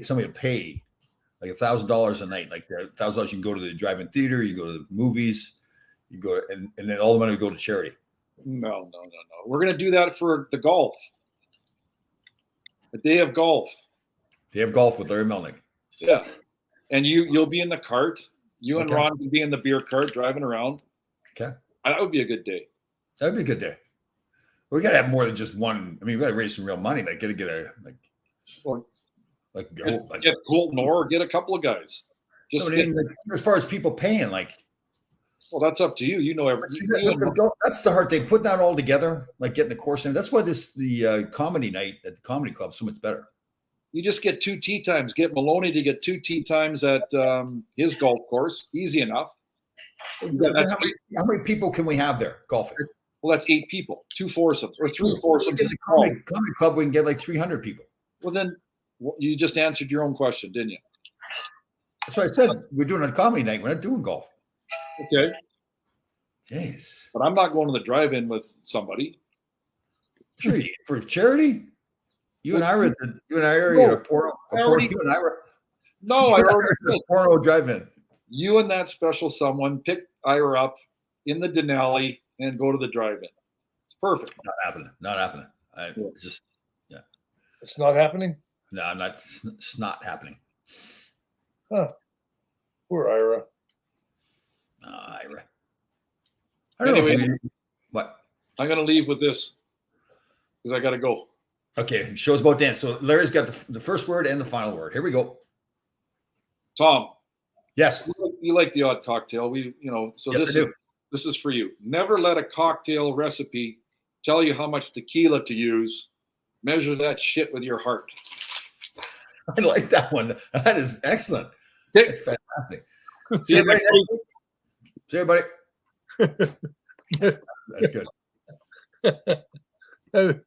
somebody will pay like $1,000 a night, like $1,000 you can go to the drive-in theater, you go to the movies, you go, and then all the money will go to charity. No. We're gonna do that for the golf. The day of golf. They have golf with Larry Melnick. Yeah, and you'll be in the cart. You and Ron can be in the beer cart driving around. Okay, that would be a good day. That would be a good day. We got to have more than just one. I mean, we got to raise some real money. Like, get Colton or get a couple of guys. As far as people paying, well, that's up to you. You know everything. That's the hard thing. Putting that all together, like getting the course in. That's why the comedy night at the comedy club is so much better. You just get 2 tee times. Get Maloney to get 2 tee times at his golf course. Easy enough. How many people can we have there golfing? Well, that's 8 people, 2 foursomes or 3 foursomes. The comedy club, we can get like 300 people. Well, then you just answered your own question, didn't you? That's what I said. We're doing a comedy night. We're not doing golf. Okay. Jeez. But I'm not going to the drive-in with somebody. Sure, for charity. You and I are at a porno. I already said porno drive-in. You and that special someone pick Ira up in the Denali and go to the drive-in. It's perfect. Not happening. It's not happening? No, I'm not. It's not happening. Huh. Poor Ira. Ira. What? I'm going to leave with this because I got to go. Okay, show's about dance. So Larry's got the first word and the final word. Here we go. Tom. Yes. You like the odd cocktail. So yes, this is for you. Never let a cocktail recipe tell you how much tequila to use. Measure that shit with your heart. I like that one. That is excellent. Okay. That's fantastic. See you next week. See everybody. That's good.